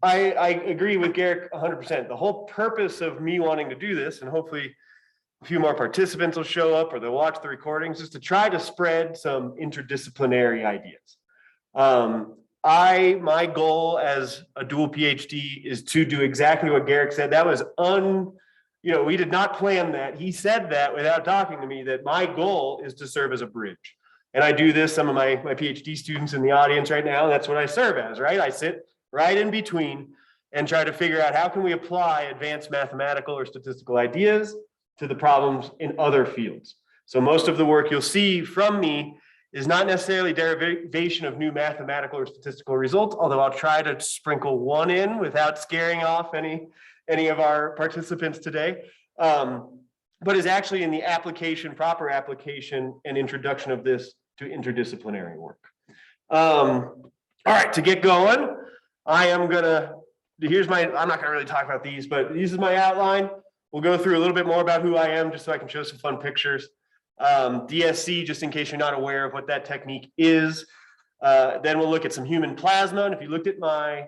I agree with Garrick 100%. The whole purpose of me wanting to do this, and hopefully a few more participants will show up or they'll watch the recordings, is to try to spread some interdisciplinary ideas. My goal as a dual PhD is to do exactly what Garrick said. That was we did not plan that. He said that without talking to me, that my goal is to serve as a bridge. And I do this, some of my PhD students in the audience right now, that's what I serve as, right? I sit right in between and try to figure out how can we apply advanced mathematical or statistical ideas to the problems in other fields. So most of the work you'll see from me is not necessarily derivation of new mathematical or statistical results, although I'll try to sprinkle one in without scaring off any of our participants today, but is actually in the proper application and introduction of this to interdisciplinary work. All right, to get going, I'm not gonna really talk about these, but this is my outline. We'll go through a little bit more about who I am just so I can show some fun pictures. DSC, just in case you're not aware of what that technique is. Then we'll look at some human plasma. And if you looked at my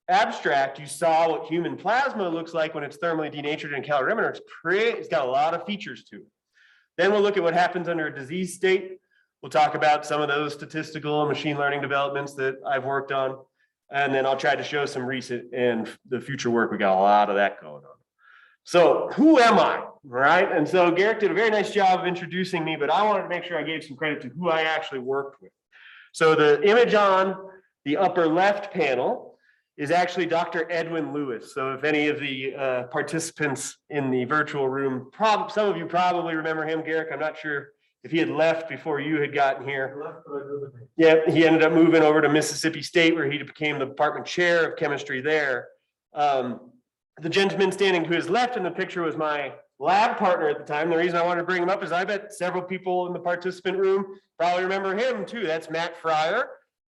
abstract, you saw what human plasma looks like when it's thermally denatured in a calorimeter. It's got a lot of features to it. Then we'll look at what happens under a disease state. We'll talk about some of those statistical and machine learning developments that I've worked on. And then I'll try to show some recent and the future work. We got a lot of that going on. So who am I, right? And so Garrick did a very nice job of introducing me, but I wanted to make sure I gave some credit to who I actually worked with. So the image on the upper left panel is actually Dr. Edwin Lewis. So if any of the participants in the virtual room, some of you probably remember him, Garrick. I'm not sure if he had left before you had gotten here. Yeah, he ended up moving over to Mississippi State, where he became the department chair of chemistry there. The gentleman standing to his left in the picture was my lab partner at the time. The reason I wanted to bring him up is I bet several people in the participant room probably remember him too. That's Matt Fryer.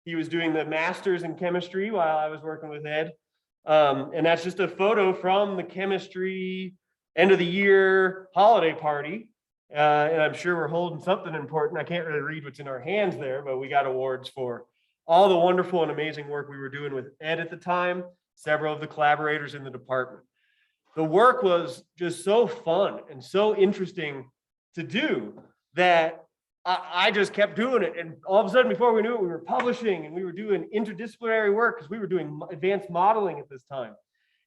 He was doing the master's in chemistry while I was working with Ed. And that's just a photo from the chemistry end of the year holiday party. And I'm sure we're holding something important. I can't really read what's in our hands there, but we got awards for all the wonderful and amazing work we were doing with Ed at the time, several of the collaborators in the department. The work was just so fun and so interesting to do that I just kept doing it. And all of a sudden, before we knew it, we were publishing and we were doing interdisciplinary work because we were doing advanced modeling at this time.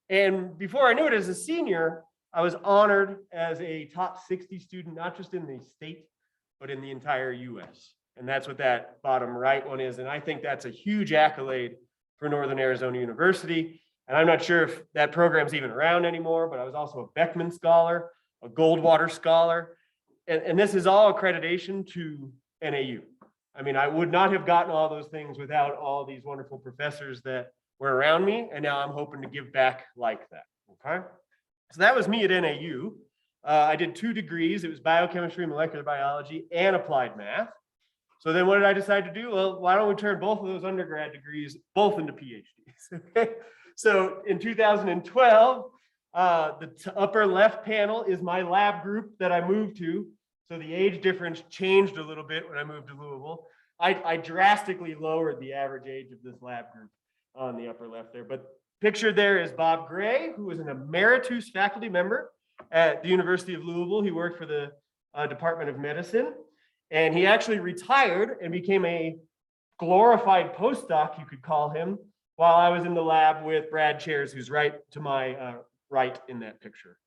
And before I knew it, as a senior, I was honored as a top 60 student, not just in the state, but in the entire US. And that's what that bottom right one is. And I think that's a huge accolade for Northern Arizona University. And I'm not sure if that program's even around anymore, but I was also a Beckman Scholar, a Goldwater Scholar. And this is all accreditation to NAU. I mean, I would not have gotten all those things without all these wonderful professors that were around me. And now I'm hoping to give back like that, okay? So that was me at NAU. I did 2 degrees. It was biochemistry, molecular biology, and applied math. So then what did I decide to do? Well, why don't we turn both of those undergrad degrees both into PhDs? Okay? So in 2012, the upper left panel is my lab group that I moved to. So the age difference changed a little bit when I moved to Louisville. I drastically lowered the average age of this lab group on the upper left there. But pictured there is Bob Gray, who was an emeritus faculty member at the University of Louisville. He worked for the Department of Medicine. And he actually retired and became a glorified postdoc, you could call him, while I was in the lab with Brad Chairs, who's right to my right in that picture.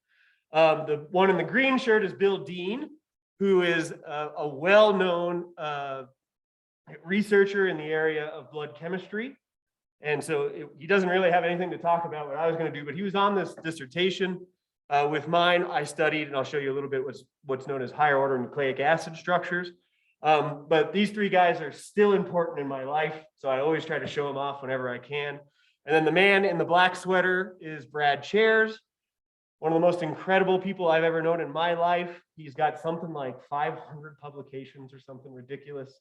The one in the green shirt is Bill Dean, who is a well-known researcher in the area of blood chemistry. And so he doesn't really have anything to talk about what I was going to do, but he was on this dissertation with mine. I studied, and I'll show you a little bit what's known as higher order nucleic acid structures. But these 3 guys are still important in my life, so I always try to show them off whenever I can. And then the man in the black sweater is Brad Chairs, one of the most incredible people I've ever known in my life. He's got something like 500 publications or something ridiculous.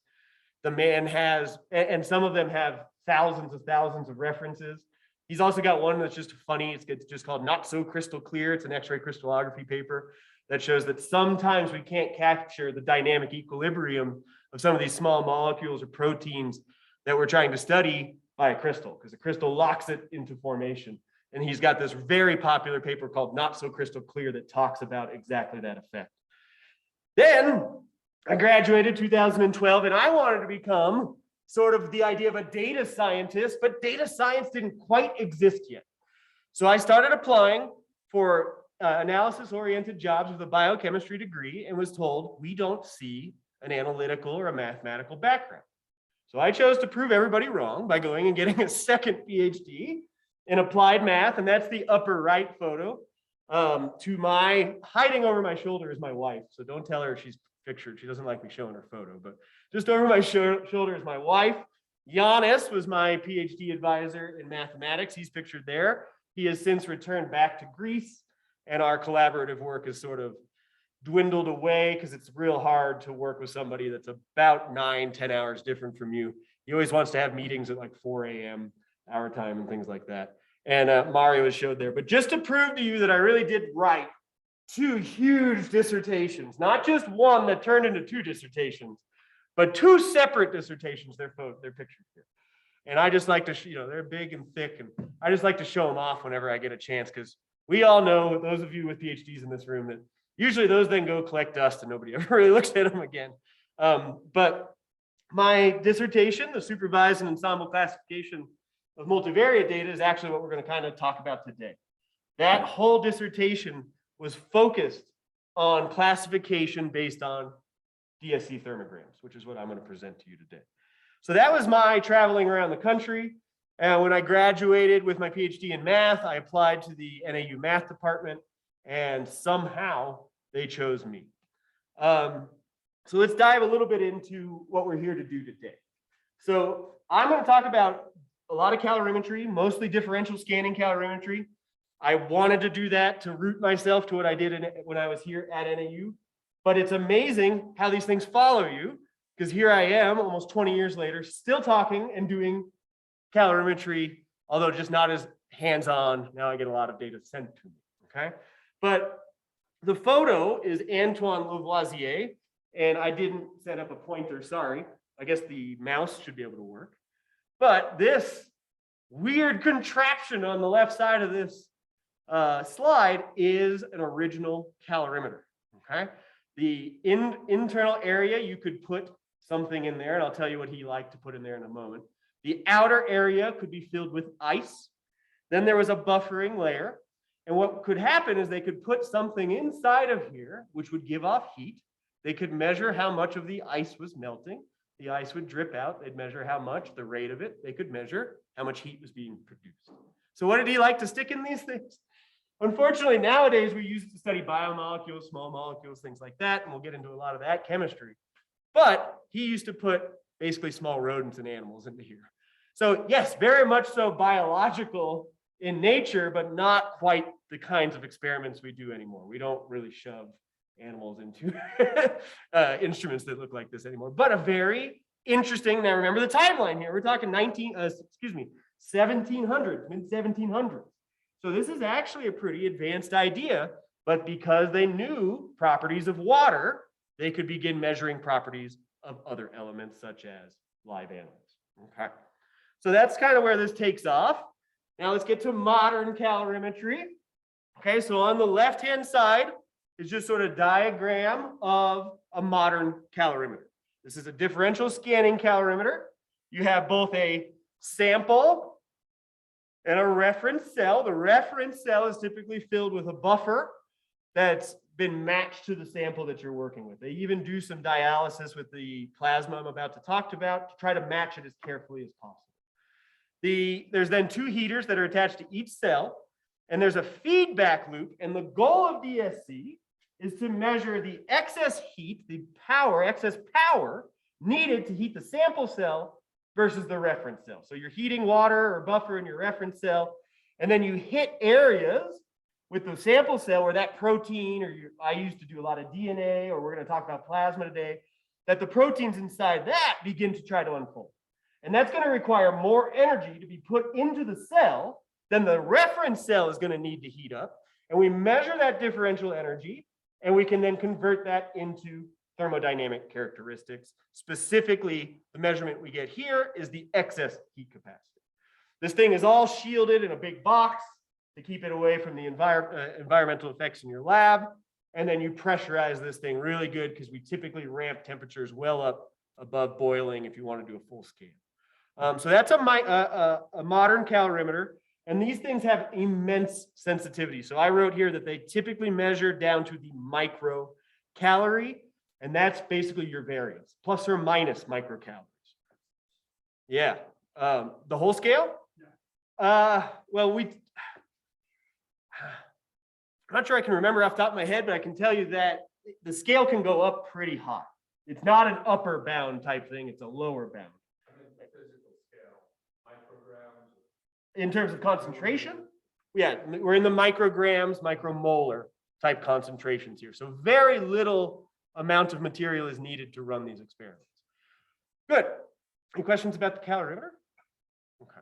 The man has, and some of them have thousands of references. He's also got one that's just funny. It's just called Not So Crystal Clear. It's an X-ray crystallography paper that shows that sometimes we can't capture the dynamic equilibrium of some of these small molecules or proteins that we're trying to study by a crystal, because the crystal locks it into formation. And he's got this very popular paper called Not So Crystal Clear that talks about exactly that effect. Then I graduated 2012, and I wanted to become sort of the idea of a data scientist, but data science didn't quite exist yet. So I started applying for analysis-oriented jobs with a biochemistry degree and was told, we don't see an analytical or a mathematical background. So I chose to prove everybody wrong by going and getting a second PhD in applied math, and that's the upper right photo. To my, hiding over my shoulder is my wife, so don't tell her she's pictured. She doesn't like me showing her photo, but just over my shoulder is my wife. Giannis was my PhD advisor in mathematics. He's pictured there. He has since returned back to Greece, and our collaborative work has sort of dwindled away because it's real hard to work with somebody that's about 9-10 hours different from you. He always wants to have meetings at like 4 a.m. our time and things like that. And Mario is showed there. But just to prove to you that I really did write 2 huge dissertations, not just one that turned into 2 dissertations, but 2 separate dissertations. They're pictured here. And I just like to, they're big and thick, and I just like to show them off whenever I get a chance, because we all know, those of you with PhDs in this room, that usually those then go collect dust and nobody ever really looks at them again. But my dissertation, the supervised and ensemble classification of multivariate data, is actually what we're going to kind of talk about today. That whole dissertation was focused on classification based on DSC thermograms, which is what I'm going to present to you today. So that was my traveling around the country. And when I graduated with my PhD in math, I applied to the NAU math department, and somehow they chose me. So let's dive a little bit into what we're here to do today. So I'm going to talk about a lot of calorimetry, mostly differential scanning calorimetry. I wanted to do that to root myself to what I did when I was here at NAU. But it's amazing how these things follow you, because here I am almost 20 years later, still talking and doing calorimetry, although just not as hands-on. Now I get a lot of data sent to me, okay? But the photo is Antoine Lavoisier, and I didn't set up a pointer, sorry. I guess the mouse should be able to work. But this weird contraption on the left side of this slide is an original calorimeter, okay? The internal area, you could put something in there, and I'll tell you what he liked to put in there in a moment. The outer area could be filled with ice. Then there was a buffering layer. And what could happen is they could put something inside of here, which would give off heat. They could measure how much of the ice was melting. The ice would drip out. They'd measure how much, the rate of it. They could measure how much heat was being produced. So what did he like to stick in these things? Unfortunately, nowadays we use it to study biomolecules, small molecules, things like that, and we'll get into a lot of that chemistry. But he used to put basically small rodents and animals into here. So yes, very much so biological in nature, but not quite the kinds of experiments we do anymore. We don't really shove animals into instruments that look like this anymore, but a very interesting, now remember the timeline here, we're talking 1700s, mid-1700s. So this is actually a pretty advanced idea, but because they knew properties of water, they could begin measuring properties of other elements such as live animals, okay? So that's kind of where this takes off. Now let's get to modern calorimetry. Okay, so on the left-hand side is just sort of diagram of a modern calorimeter. This is a differential scanning calorimeter. You have both a sample and a reference cell. The reference cell is typically filled with a buffer that's been matched to the sample that you're working with. They even do some dialysis with the plasma I'm about to talk about to try to match it as carefully as possible. There's then 2 heaters that are attached to each cell, and there's a feedback loop, and the goal of DSC is to measure the excess heat, excess power needed to heat the sample cell versus the reference cell. So you're heating water or buffer in your reference cell, and then you hit areas with the sample cell where that protein, I used to do a lot of DNA, or we're going to talk about plasma today, that the proteins inside that begin to try to unfold. And that's going to require more energy to be put into the cell than the reference cell is going to need to heat up. And we measure that differential energy, and we can then convert that into thermodynamic characteristics. Specifically, the measurement we get here is the excess heat capacity. This thing is all shielded in a big box to keep it away from the environmental effects in your lab. And then you pressurize this thing really good because we typically ramp temperatures well up above boiling if you want to do a full scale. So that's a modern calorimeter. And these things have immense sensitivity. So I wrote here that they typically measure down to the microcalorie. And that's basically your variance, plus or minus microcalories. Yeah. The whole scale? Well, I'm not sure I can remember off the top of my head, but I can tell you that the scale can go up pretty high. It's not an upper bound type thing, it's a lower bound. The physical scale, micrograms. In terms of concentration, yeah, we're in the micrograms, micromolar type concentrations here. So very little amount of material is needed to run these experiments. Good. Any questions about the calorimeter? Okay,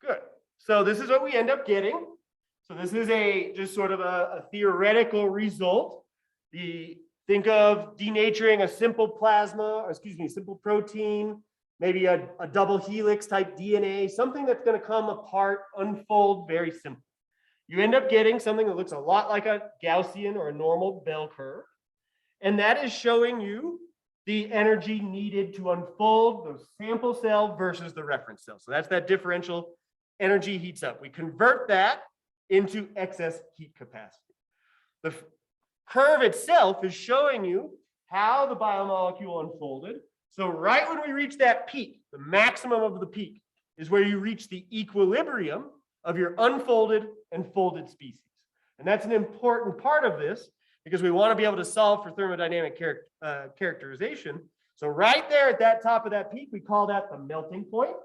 good. So this is what we end up getting. So this is just sort of a theoretical result. Think of denaturing a simple plasma, or excuse me, simple protein, maybe a double helix type DNA, something that's going to come apart, unfold, very simple. You end up getting something that looks a lot like a Gaussian or a normal bell curve. And that is showing you the energy needed to unfold the sample cell versus the reference cell. So that's that differential energy heats up. We convert that into excess heat capacity. The curve itself is showing you how the biomolecule unfolded. So right when we reach that peak, the maximum of the peak is where you reach the equilibrium of your unfolded and folded species. And that's an important part of this because we want to be able to solve for thermodynamic characterization. So right there at that top of that peak, we call that the melting point.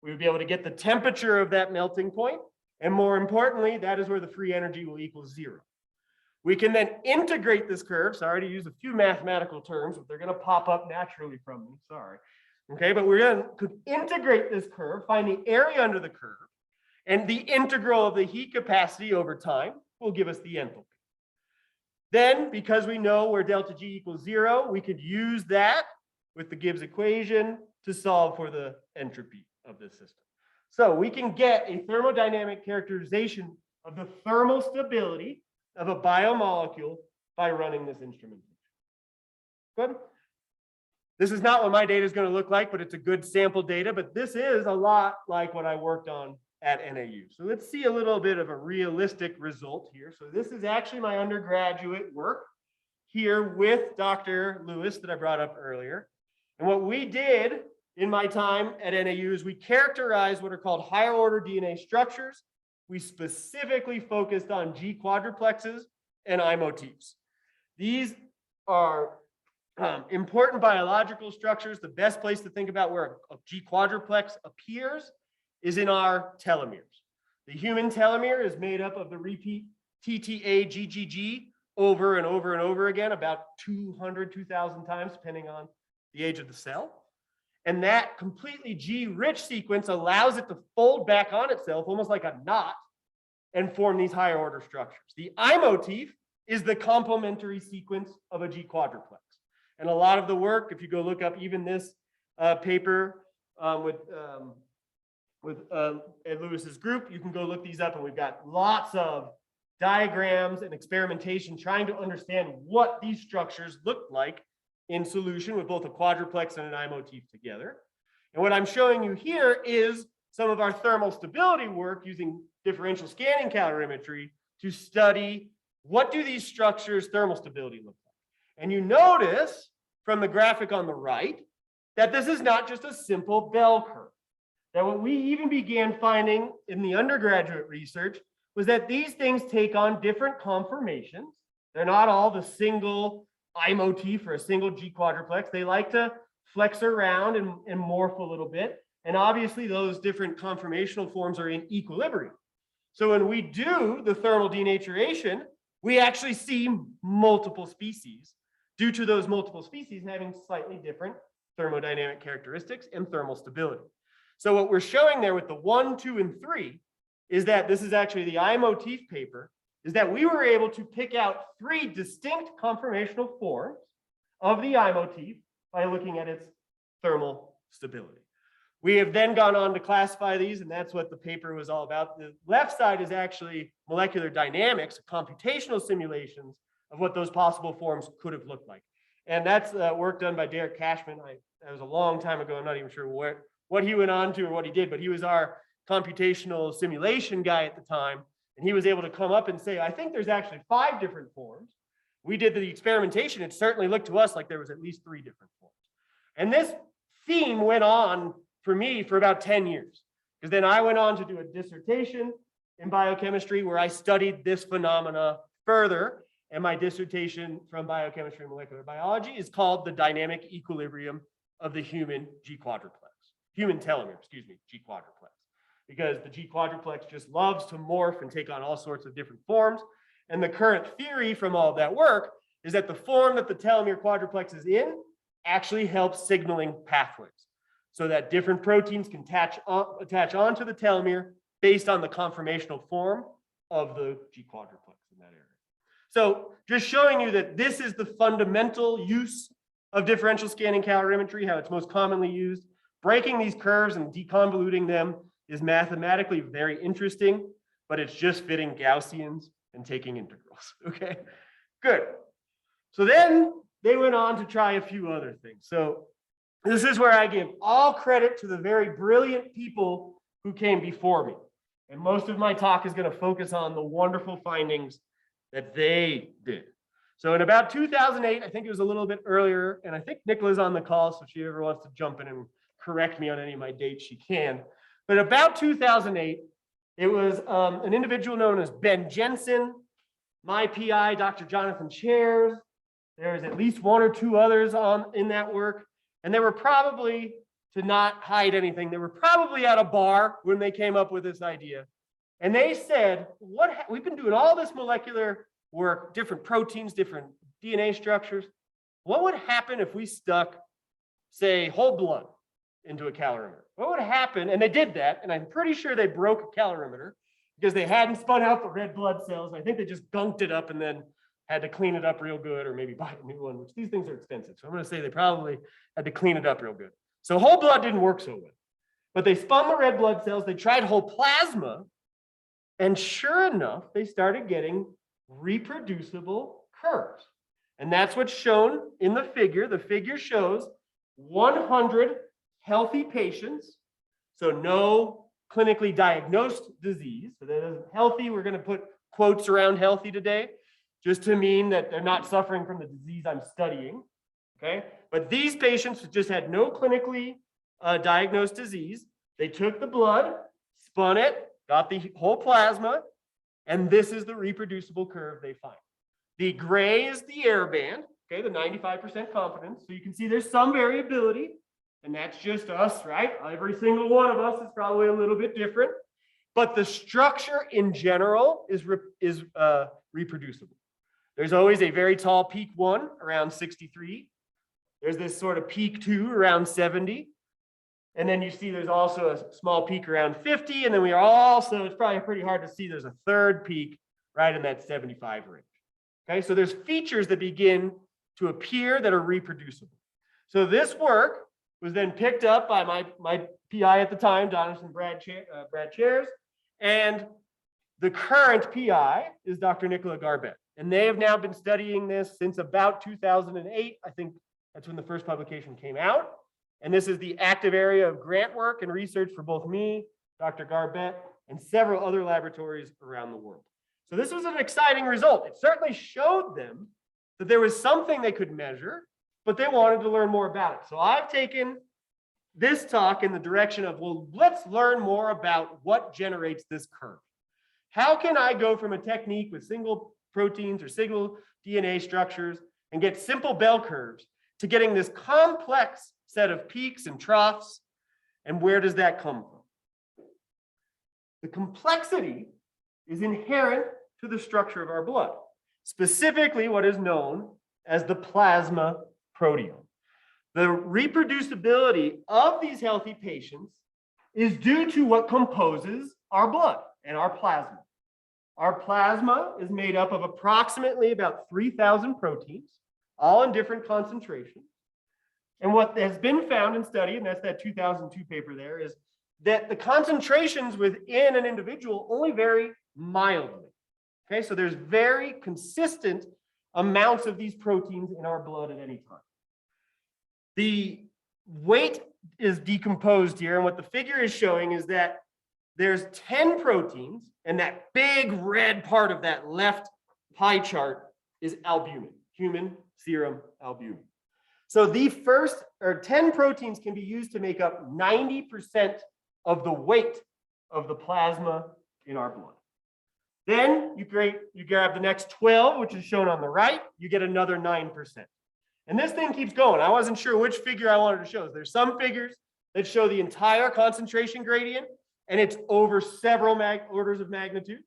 We would be able to get the temperature of that melting point. And more importantly, that is where the free energy will equal 0. We can then integrate this curve. Sorry to use a few mathematical terms, but they're going to pop up naturally from me. Sorry. Okay, but we're going to integrate this curve, find the area under the curve, and the integral of the heat capacity over time will give us the enthalpy. Then, because we know where delta G equals 0, we could use that with the Gibbs equation to solve for the entropy of this system. So we can get a thermodynamic characterization of the thermal stability of a biomolecule by running this instrumentation. Good. This is not what my data is going to look like, but it's a good sample data. But this is a lot like what I worked on at NAU. So let's see a little bit of a realistic result here. So this is actually my undergraduate work here with Dr. Lewis that I brought up earlier. And what we did in my time at NAU is we characterized what are called higher order DNA structures. We specifically focused on G quadruplexes and I motifs. These are important biological structures. The best place to think about where a G quadruplex appears is in our telomeres. The human telomere is made up of the repeat TTA GGG over and over and over again, about 200, 2,000 times, depending on the age of the cell. And that completely G-rich sequence allows it to fold back on itself, almost like a knot, and form these higher order structures. The I motif is the complementary sequence of a G quadruplex. And a lot of the work, if you go look up even this paper with Ed Lewis's group, you can go look these up, and we've got lots of diagrams and experimentation trying to understand what these structures look like in solution with both a quadruplex and an I motif together. And what I'm showing you here is some of our thermal stability work using differential scanning calorimetry to study what do these structures' thermal stability look like. And you notice from the graphic on the right that this is not just a simple bell curve. That what we even began finding in the undergraduate research was that these things take on different conformations. They're not all the single I motif or a single G quadruplex. They like to flex around and morph a little bit. And obviously those different conformational forms are in equilibrium. So when we do the thermal denaturation, we actually see multiple species due to those multiple species having slightly different thermodynamic characteristics and thermal stability. So what we're showing there with the 1, 2, and 3 is that this is actually the I motif paper, is that we were able to pick out 3 distinct conformational forms of the I motif by looking at its thermal stability. We have then gone on to classify these, and that's what the paper was all about. The left side is actually molecular dynamics, computational simulations of what those possible forms could have looked like. And that's work done by Derek Cashman. That was a long time ago. I'm not even sure what he went on to or what he did, but he was our computational simulation guy at the time. And he was able to come up and say, I think there's actually 5 different forms. We did the experimentation. It certainly looked to us like there was at least 3 different forms. And this theme went on for me for about 10 years. Because then I went on to do a dissertation in biochemistry where I studied this phenomena further. And my dissertation from biochemistry and molecular biology is called The Dynamic Equilibrium of the Human G quadruplex. Human telomere, excuse me, G quadruplex. Because the G quadruplex just loves to morph and take on all sorts of different forms. And the current theory from all of that work is that the form that the telomere quadruplex is in actually helps signaling pathways so that different proteins can attach onto the telomere based on the conformational form of the G quadruplex in that area. So just showing you that this is the fundamental use of differential scanning calorimetry, how it's most commonly used. Breaking these curves and deconvoluting them is mathematically very interesting, but it's just fitting Gaussians and taking integrals, okay? Good. So then they went on to try a few other things. So this is where I give all credit to the very brilliant people who came before me. And most of my talk is going to focus on the wonderful findings that they did. So in about 2008, I think it was a little bit earlier, and I think Nicola's on the call, so if she ever wants to jump in and correct me on any of my dates, she can. But about 2008, it was an individual known as Ben Jensen, my PI, Dr. Jonathan Chairs. There was at least 1 or 2 others in that work. And they were probably, to not hide anything, they were probably at a bar when they came up with this idea. And they said, we've been doing all this molecular work, different proteins, different DNA structures. What would happen if we stuck, say, whole blood into a calorimeter? What would happen? And they did that, and I'm pretty sure they broke a calorimeter because they hadn't spun out the red blood cells. I think they just gunked it up and then had to clean it up real good, or maybe buy a new one, which these things are expensive. So I'm going to say they probably had to clean it up real good. So whole blood didn't work so well, but they spun the red blood cells. They tried whole plasma, and sure enough, they started getting reproducible curves. And that's what's shown in the figure. The figure shows 100 healthy patients, so no clinically diagnosed disease. So that is healthy. We're going to put quotes around healthy today, just to mean that they're not suffering from the disease I'm studying, okay? But these patients just had no clinically diagnosed disease. They took the blood, spun it, got the whole plasma, and this is the reproducible curve they find. The gray is the error band, okay, the 95% confidence. So you can see there's some variability, and that's just us, right? Every single one of us is probably a little bit different, but the structure in general is reproducible. There's always a very tall peak 1 around 63. There's this sort of peak 2 around 70. And then you see there's also a small peak around 50. And then we are also, it's probably pretty hard to see, there's a third peak right in that 75 range. Okay, so there's features that begin to appear that are reproducible. So this work was then picked up by my PI at the time, Jonathan Brad Chairs. And the current PI is Dr. Nicola Garbett. And they have now been studying this since about 2008. I think that's when the first publication came out. And this is the active area of grant work and research for both me, Dr. Garbett, and several other laboratories around the world. So this was an exciting result. It certainly showed them that there was something they could measure, but they wanted to learn more about it. So I've taken this talk in the direction of, well, let's learn more about what generates this curve. How can I go from a technique with single proteins or single DNA structures and get simple bell curves to getting this complex set of peaks and troughs, and where does that come from? The complexity is inherent to the structure of our blood, specifically what is known as the plasma proteome. The reproducibility of these healthy patients is due to what composes our blood and our plasma. Our plasma is made up of approximately about 3,000 proteins, all in different concentrations. And what has been found in study, and that's that 2002 paper there, is that the concentrations within an individual only vary mildly. Okay, so there's very consistent amounts of these proteins in our blood at any time. The weight is decomposed here, and what the figure is showing is that there's 10 proteins, and that big red part of that left pie chart is albumin, human serum albumin. So the first 10 proteins can be used to make up 90% of the weight of the plasma in our blood. Then you grab the next 12, which is shown on the right, you get another 9%. And this thing keeps going. I wasn't sure which figure I wanted to show. There's some figures that show the entire concentration gradient, and it's over several orders of magnitude.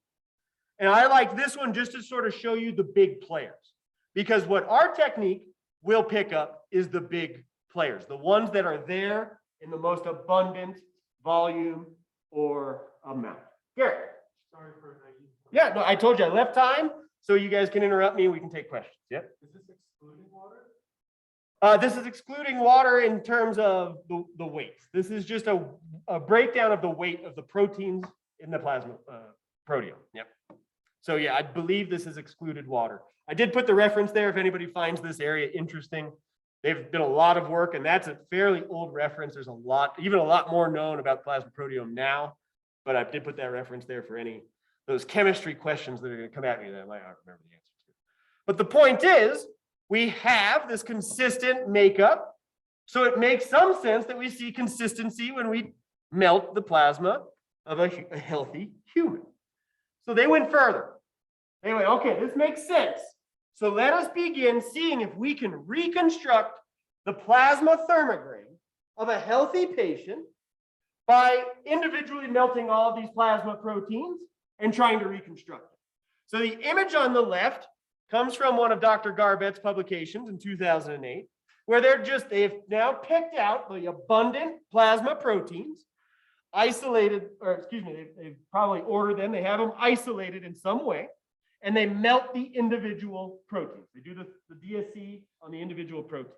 And I like this one just to sort of show you the big players, because what our technique will pick up is the big players, the ones that are there in the most abundant volume or amount. Garrett. Sorry for naive. Yeah, no, I told you I left time, so you guys can interrupt me. We can take questions. Yep. Is this excluding water? This is excluding water in terms of the weight. This is just a breakdown of the weight of the proteins in the plasma proteome. Yep. So yeah, I believe this is excluded water. I did put the reference there if anybody finds this area interesting. They've done a lot of work, and that's a fairly old reference. There's even a lot more known about plasma proteome now, but I did put that reference there for those chemistry questions that are going to come at me that I might not remember the answers to. But the point is, we have this consistent makeup, so it makes some sense that we see consistency when we melt the plasma of a healthy human. So they went further. They went, okay, this makes sense. So let us begin seeing if we can reconstruct the plasma thermogram of a healthy patient by individually melting all of these plasma proteins and trying to reconstruct it. So the image on the left comes from one of Dr. Garbett's publications in 2008, where they've now picked out the abundant plasma proteins, isolated, or excuse me, they've probably ordered them, they have them isolated in some way, and they melt the individual proteins. They do the DSC on the individual proteins.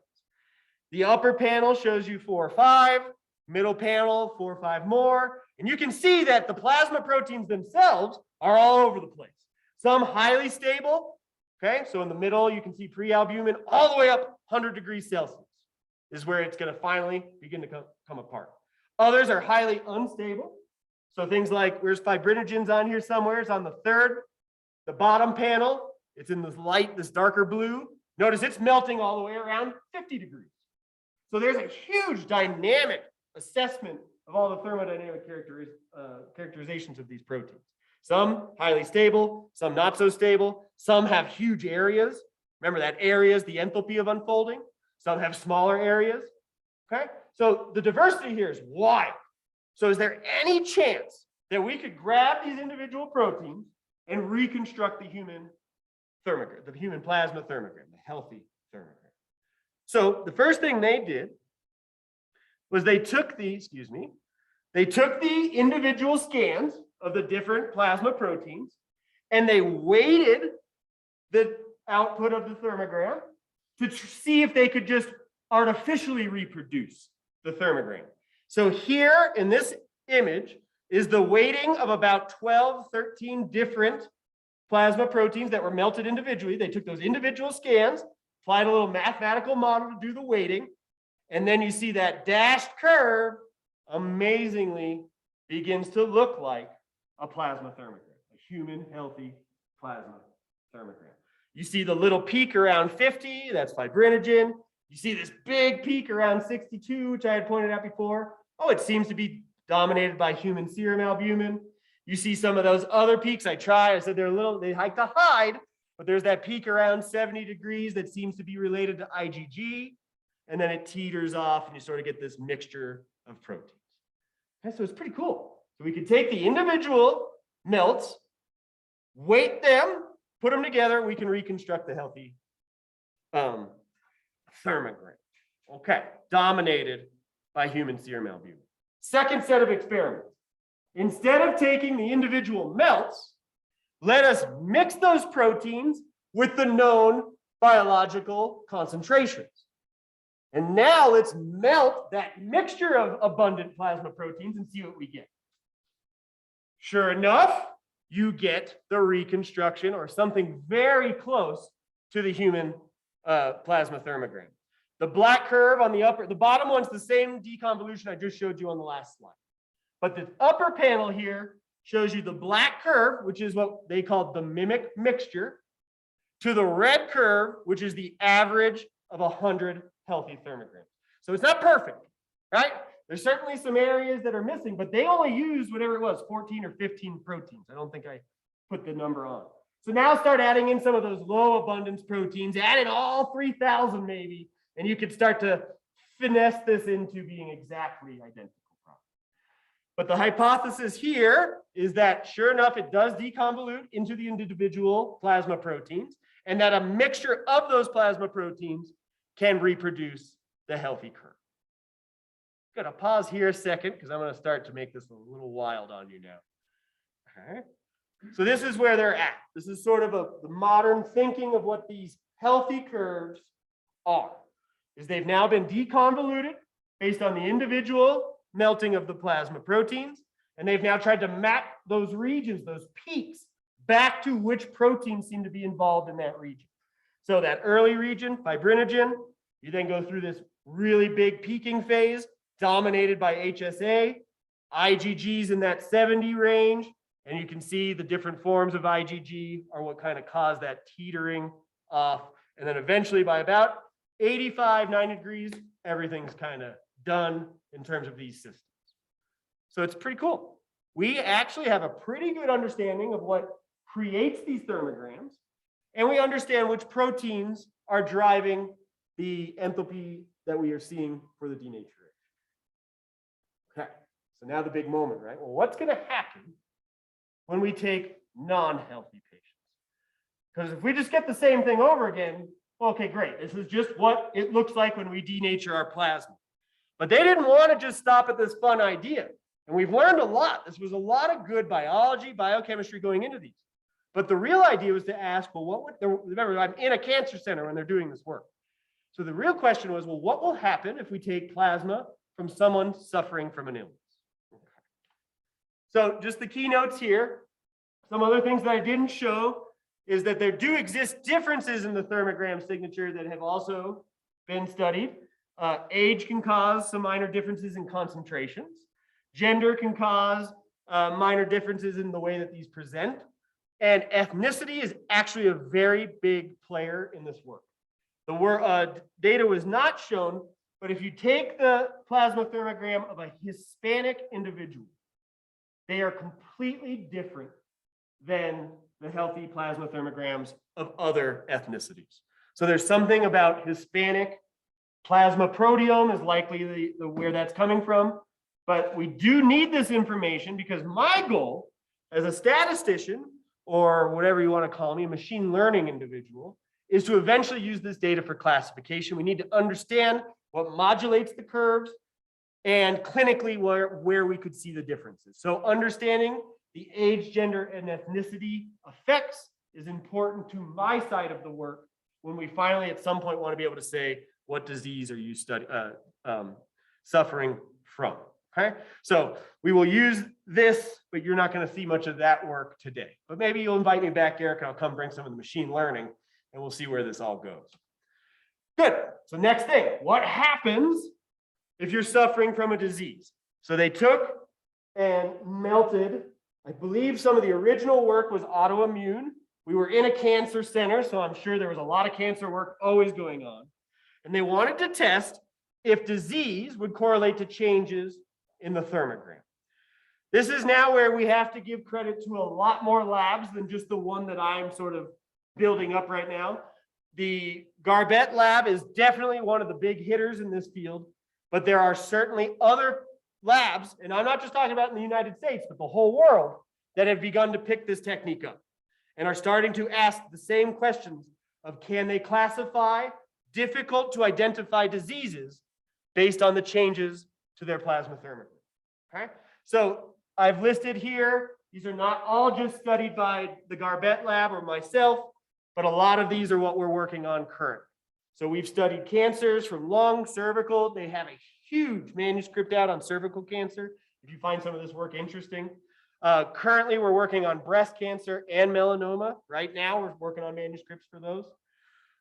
The upper panel shows you 4 or 5, middle panel 4 or 5 more, and you can see that the plasma proteins themselves are all over the place. Some highly stable, okay, so in the middle you can see prealbumin all the way up 100 degrees Celsius is where it's going to finally begin to come apart. Others are highly unstable, so things like, where's fibrinogens on here somewhere? It's on the bottom panel. It's in this darker blue. Notice it's melting all the way around 50 degrees. So there's a huge dynamic assessment of all the thermodynamic characterizations of these proteins. Some highly stable, some not so stable. Some have huge areas. Remember that area is the enthalpy of unfolding. Some have smaller areas. Okay, so the diversity here is wild. So is there any chance that we could grab these individual proteins and reconstruct the human thermogram, the human plasma thermogram, the healthy thermogram? So the first thing they did was they took the individual scans of the different plasma proteins, and they weighted the output of the thermogram to see if they could just artificially reproduce the thermogram. So here in this image is the weighting of about 12, 13 different plasma proteins that were melted individually. They took those individual scans, applied a little mathematical model to do the weighting, and then you see that dashed curve amazingly begins to look like a plasma thermogram, a human healthy plasma thermogram. You see the little peak around 50, that's fibrinogen. You see this big peak around 62, which I had pointed out before. Oh, it seems to be dominated by human serum albumin. You see some of those other peaks. I said they like to hide, but there's that peak around 70 degrees that seems to be related to IgG, and then it teeters off and you sort of get this mixture of proteins. Okay, so it's pretty cool. So we could take the individual melts, weight them, put them together, we can reconstruct the healthy thermogram. Okay, dominated by human serum albumin. Second set of experiments. Instead of taking the individual melts, let us mix those proteins with the known biological concentrations. And now let's melt that mixture of abundant plasma proteins and see what we get. Sure enough, you get the reconstruction or something very close to the human plasma thermogram. The black curve on the bottom one's the same deconvolution I just showed you on the last slide. But the upper panel here shows you the black curve, which is what they call the mimic mixture, to the red curve, which is the average of 100 healthy thermograms. So it's not perfect, right? There's certainly some areas that are missing, but they only used whatever it was, 14 or 15 proteins. I don't think I put the number on. So now start adding in some of those low abundance proteins, add in all 3,000 maybe, and you could start to finesse this into being exactly identical. But the hypothesis here is that sure enough, it does deconvolute into the individual plasma proteins, and that a mixture of those plasma proteins can reproduce the healthy curve. I'm going to pause here a second because I'm going to start to make this a little wild on you now. Okay. So this is where they're at. This is sort of the modern thinking of what these healthy curves are. Is they've now been deconvoluted based on the individual melting of the plasma proteins, and they've now tried to map those regions, those peaks, back to which proteins seem to be involved in that region. So that early region, fibrinogen, you then go through this really big peaking phase dominated by HSA, IgGs in that 70 range, and you can see the different forms of IgG are what kind of cause that teetering off. And then eventually by about 85, 90 degrees, everything's kind of done in terms of these systems. So it's pretty cool. We actually have a pretty good understanding of what creates these thermograms, and we understand which proteins are driving the enthalpy that we are seeing for the denaturation. Okay, so now the big moment, right? Well, what's going to happen when we take non-healthy patients? Because if we just get the same thing over again, okay, great. This is just what it looks like when we denature our plasma. But they didn't want to just stop at this fun idea. And we've learned a lot. This was a lot of good biology, biochemistry going into these. But the real idea was to ask, well, what would, remember, I'm in a cancer center when they're doing this work. So the real question was, well, what will happen if we take plasma from someone suffering from an illness? Okay. So just the keynotes here. Some other things that I didn't show is that there do exist differences in the thermogram signature that have also been studied. Age can cause some minor differences in concentrations. Gender can cause minor differences in the way that these present. And ethnicity is actually a very big player in this work. The data was not shown, but if you take the plasma thermogram of a Hispanic individual, they are completely different than the healthy plasma thermograms of other ethnicities. So there's something about Hispanic plasma proteome is likely where that's coming from. But we do need this information because my goal as a statistician, or whatever you want to call me, a machine learning individual, is to eventually use this data for classification. We need to understand what modulates the curves and clinically where we could see the differences. So understanding the age, gender, and ethnicity effects is important to my side of the work when we finally at some point want to be able to say, what disease are you suffering from? Okay, so we will use this, but you're not going to see much of that work today. But maybe you'll invite me back, Eric, and I'll come bring some of the machine learning, and we'll see where this all goes. Good. So next thing, what happens if you're suffering from a disease? So they took and melted, I believe some of the original work was autoimmune. We were in a cancer center, so I'm sure there was a lot of cancer work always going on. And they wanted to test if disease would correlate to changes in the thermogram. This is now where we have to give credit to a lot more labs than just the one that I'm sort of building up right now. The Garbett lab is definitely one of the big hitters in this field, but there are certainly other labs, and I'm not just talking about in the United States, but the whole world, that have begun to pick this technique up and are starting to ask the same questions of can they classify difficult to identify diseases based on the changes to their plasma thermogram. Okay, so I've listed here, these are not all just studied by the Garbett lab or myself, but a lot of these are what we're working on currently. So we've studied cancers from lung, cervical. They have a huge manuscript out on cervical cancer, if you find some of this work interesting. Currently, we're working on breast cancer and melanoma. Right now, we're working on manuscripts for those.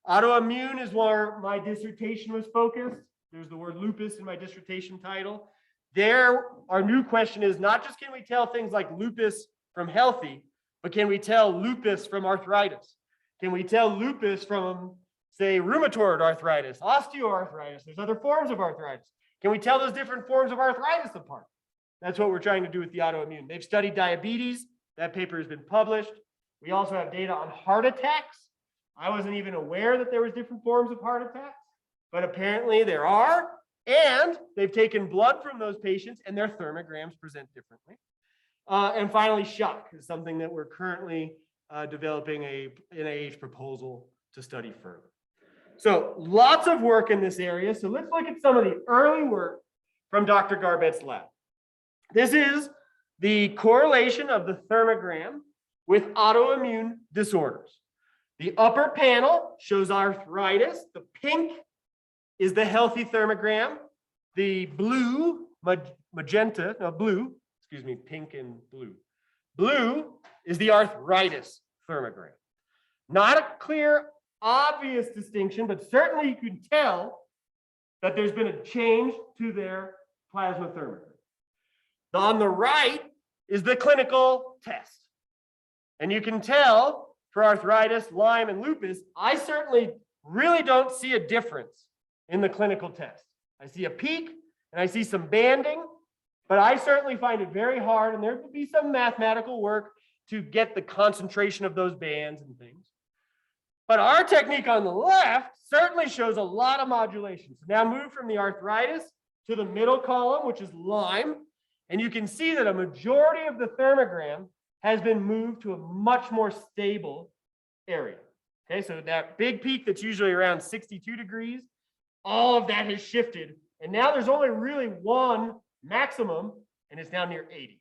Autoimmune is where my dissertation was focused. There's the word lupus in my dissertation title. There, our new question is not just can we tell things like lupus from healthy, but can we tell lupus from arthritis? Can we tell lupus from, say, rheumatoid arthritis, osteoarthritis? There's other forms of arthritis. Can we tell those different forms of arthritis apart? That's what we're trying to do with the autoimmune. They've studied diabetes. That paper has been published. We also have data on heart attacks. I wasn't even aware that there was different forms of heart attacks, but apparently there are. And they've taken blood from those patients and their thermograms present differently. And finally, shock is something that we're currently developing an NIH proposal to study further. So lots of work in this area. So let's look at some of the early work from Dr. Garbett's lab. This is the correlation of the thermogram with autoimmune disorders. The upper panel shows arthritis. The pink is the healthy thermogram. The blue, pink and blue. Blue is the arthritis thermogram. Not a clear, obvious distinction, but certainly you can tell that there's been a change to their plasma thermogram. On the right is the clinical test. And you can tell for arthritis, Lyme, and lupus, I certainly really don't see a difference in the clinical test. I see a peak and I see some banding, but I certainly find it very hard, and there will be some mathematical work to get the concentration of those bands and things. But our technique on the left certainly shows a lot of modulation. So now move from the arthritis to the middle column, which is Lyme, and you can see that a majority of the thermogram has been moved to a much more stable area. Okay, so that big peak that's usually around 62 degrees, all of that has shifted. And now there's only really one maximum, and it's now near 80.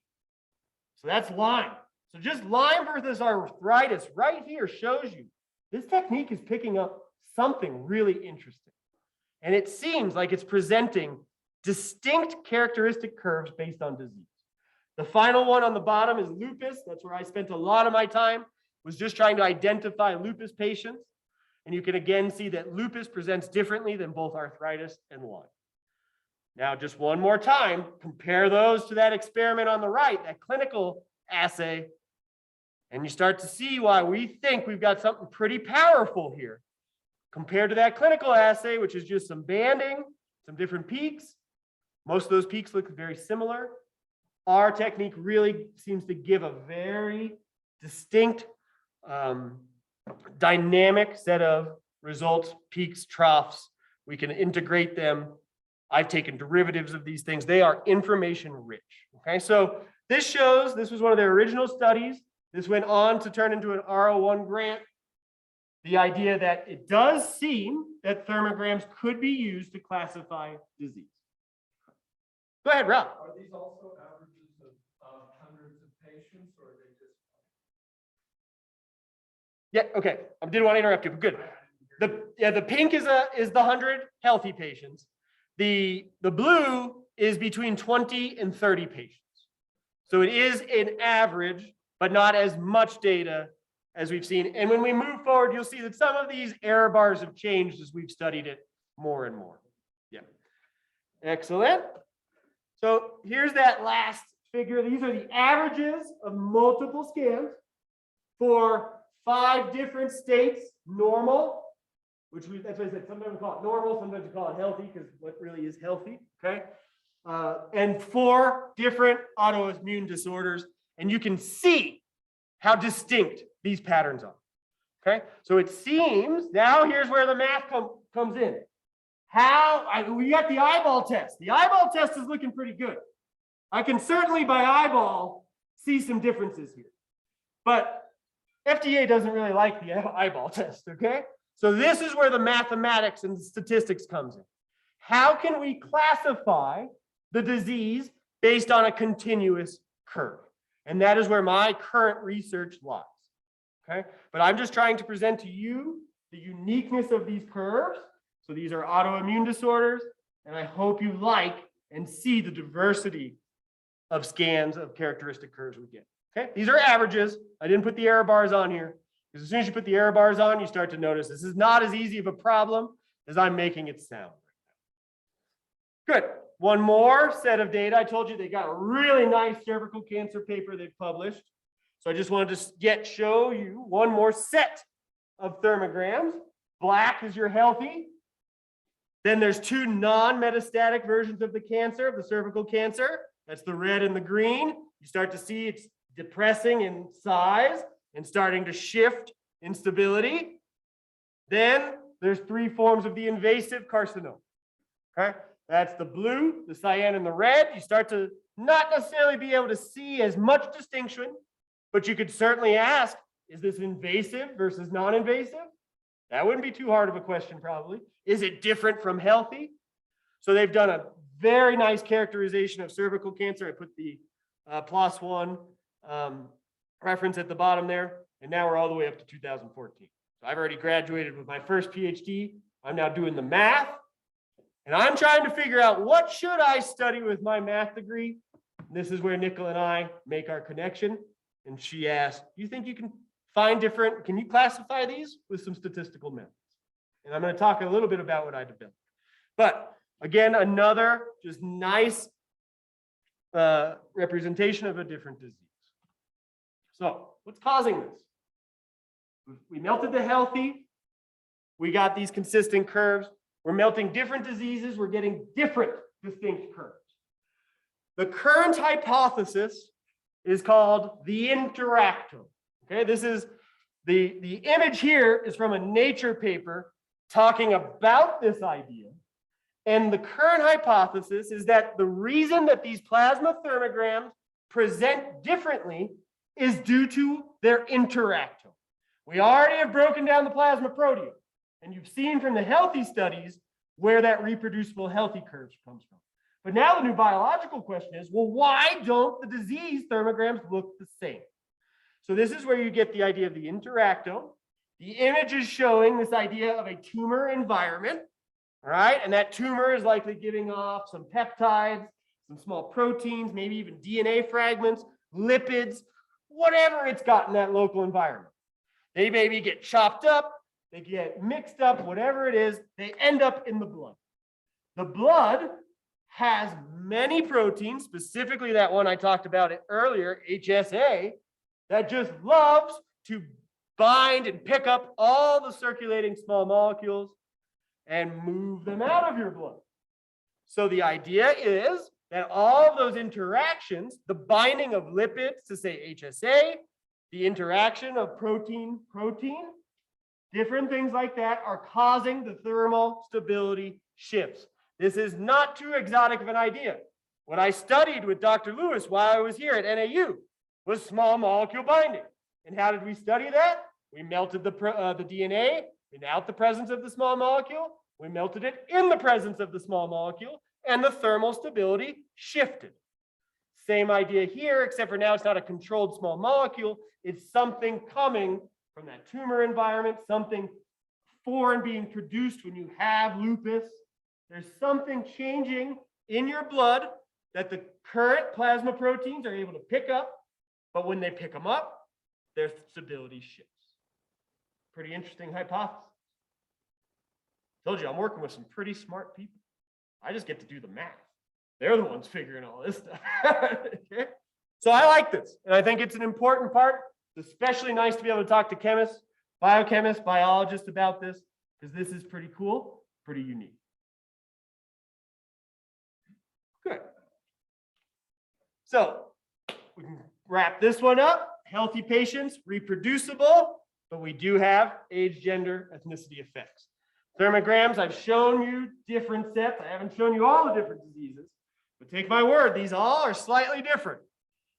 So that's Lyme. So just Lyme versus arthritis right here shows you this technique is picking up something really interesting. And it seems like it's presenting distinct characteristic curves based on disease. The final one on the bottom is lupus. That's where I spent a lot of my time, was just trying to identify lupus patients. And you can again see that lupus presents differently than both arthritis and Lyme. Now, just one more time, compare those to that experiment on the right, that clinical assay, and you start to see why we think we've got something pretty powerful here. Compared to that clinical assay, which is just some banding, some different peaks. Most of those peaks look very similar. Our technique really seems to give a very distinct, dynamic set of results, peaks, troughs. We can integrate them. I've taken derivatives of these things. They are information rich. Okay, so this shows, this was one of their original studies. This went on to turn into an R01 grant. The idea that it does seem that thermograms could be used to classify disease. Go ahead, Rob. Are these also averages of hundreds of patients, or are they just? Yeah, okay. I didn't want to interrupt you, but good. The pink is the 100 healthy patients. The blue is between 20 and 30 patients. So it is an average, but not as much data as we've seen. And when we move forward, you'll see that some of these error bars have changed as we've studied it more and more. Yeah. Excellent. So here's that last figure. These are the averages of multiple scans for 5 different states: normal, that's why I said sometimes we call it normal, sometimes we call it healthy, because what really is healthy, okay? And 4 different autoimmune disorders. And you can see how distinct these patterns are, okay? So it seems, now here's where the math comes in. We got the eyeball test. The eyeball test is looking pretty good. I can certainly by eyeball see some differences here. But FDA doesn't really like the eyeball test, okay? So this is where the mathematics and the statistics comes in. How can we classify the disease based on a continuous curve? And that is where my current research lies, okay? But I'm just trying to present to you the uniqueness of these curves So these are autoimmune disorders, and I hope you like and see the diversity of scans of characteristic curves we get. Okay, these are averages. I didn't put the error bars on here because as soon as you put the error bars on, you start to notice this is not as easy of a problem as I'm making it sound. Good. One more set of data. I told you they got a really nice cervical cancer paper they've published. So I just wanted to show you one more set of thermograms. Black is your healthy. Then there's two non-metastatic versions of the cancer, of the cervical cancer. That's the red and the green. You start to see it's depressing in size and starting to shift in stability. Then there's three forms of the invasive carcinoma. Okay, that's the blue, the cyan, and the red. You start to not necessarily be able to see as much distinction, but you could certainly ask, is this invasive versus non-invasive? That wouldn't be too hard of a question, probably. Is it different from healthy? So they've done a very nice characterization of cervical cancer. I put the PLOS One reference at the bottom there, and now we're all the way up to 2014. So I've already graduated with my first PhD. I'm now doing the math, and I'm trying to figure out what should I study with my math degree. And this is where Nicole and I make our connection. And she asked, do you think you can find different, can you classify these with some statistical methods? And I'm going to talk a little bit about what I developed. But again, another just nice representation of a different disease. So what's causing this? We melted the healthy. We got these consistent curves. We're melting different diseases. We're getting different distinct curves. The current hypothesis is called the interactome. Okay, this is the image here is from a Nature paper talking about this idea. And the current hypothesis is that the reason that these plasma thermograms present differently is due to their interactome. We already have broken down the plasma proteome, and you've seen from the healthy studies where that reproducible healthy curve comes from. But now the new biological question is, well, why don't the disease thermograms look the same? So this is where you get the idea of the interactome. The image is showing this idea of a tumor environment, all right? And that tumor is likely giving off some peptides, some small proteins, maybe even DNA fragments, lipids, whatever it's got in that local environment. They maybe get chopped up, they get mixed up, whatever it is, they end up in the blood. The blood has many proteins, specifically that one I talked about earlier, HSA, that just loves to bind and pick up all the circulating small molecules and move them out of your blood. So the idea is that all of those interactions, the binding of lipids to say HSA, the interaction of protein, different things like that are causing the thermal stability shifts. This is not too exotic of an idea. What I studied with Dr. Lewis while I was here at NAU was small molecule binding. And how did we study that? We melted the DNA without the presence of the small molecule. We melted it in the presence of the small molecule, and the thermal stability shifted. Same idea here, except for now it's not a controlled small molecule. It's something coming from that tumor environment, something foreign being produced when you have lupus. There's something changing in your blood that the current plasma proteins are able to pick up, but when they pick them up, their stability shifts. Pretty interesting hypothesis. Told you I'm working with some pretty smart people. I just get to do the math. They're the ones figuring all this stuff. Okay? So I like this, and I think it's an important part. It's especially nice to be able to talk to chemists, biochemists, biologists about this, because this is pretty cool, pretty unique. Good. So we can wrap this one up. Healthy patients, reproducible, but we do have age, gender, ethnicity effects. Thermograms, I've shown you different sets. I haven't shown you all the different diseases, but take my word, these all are slightly different.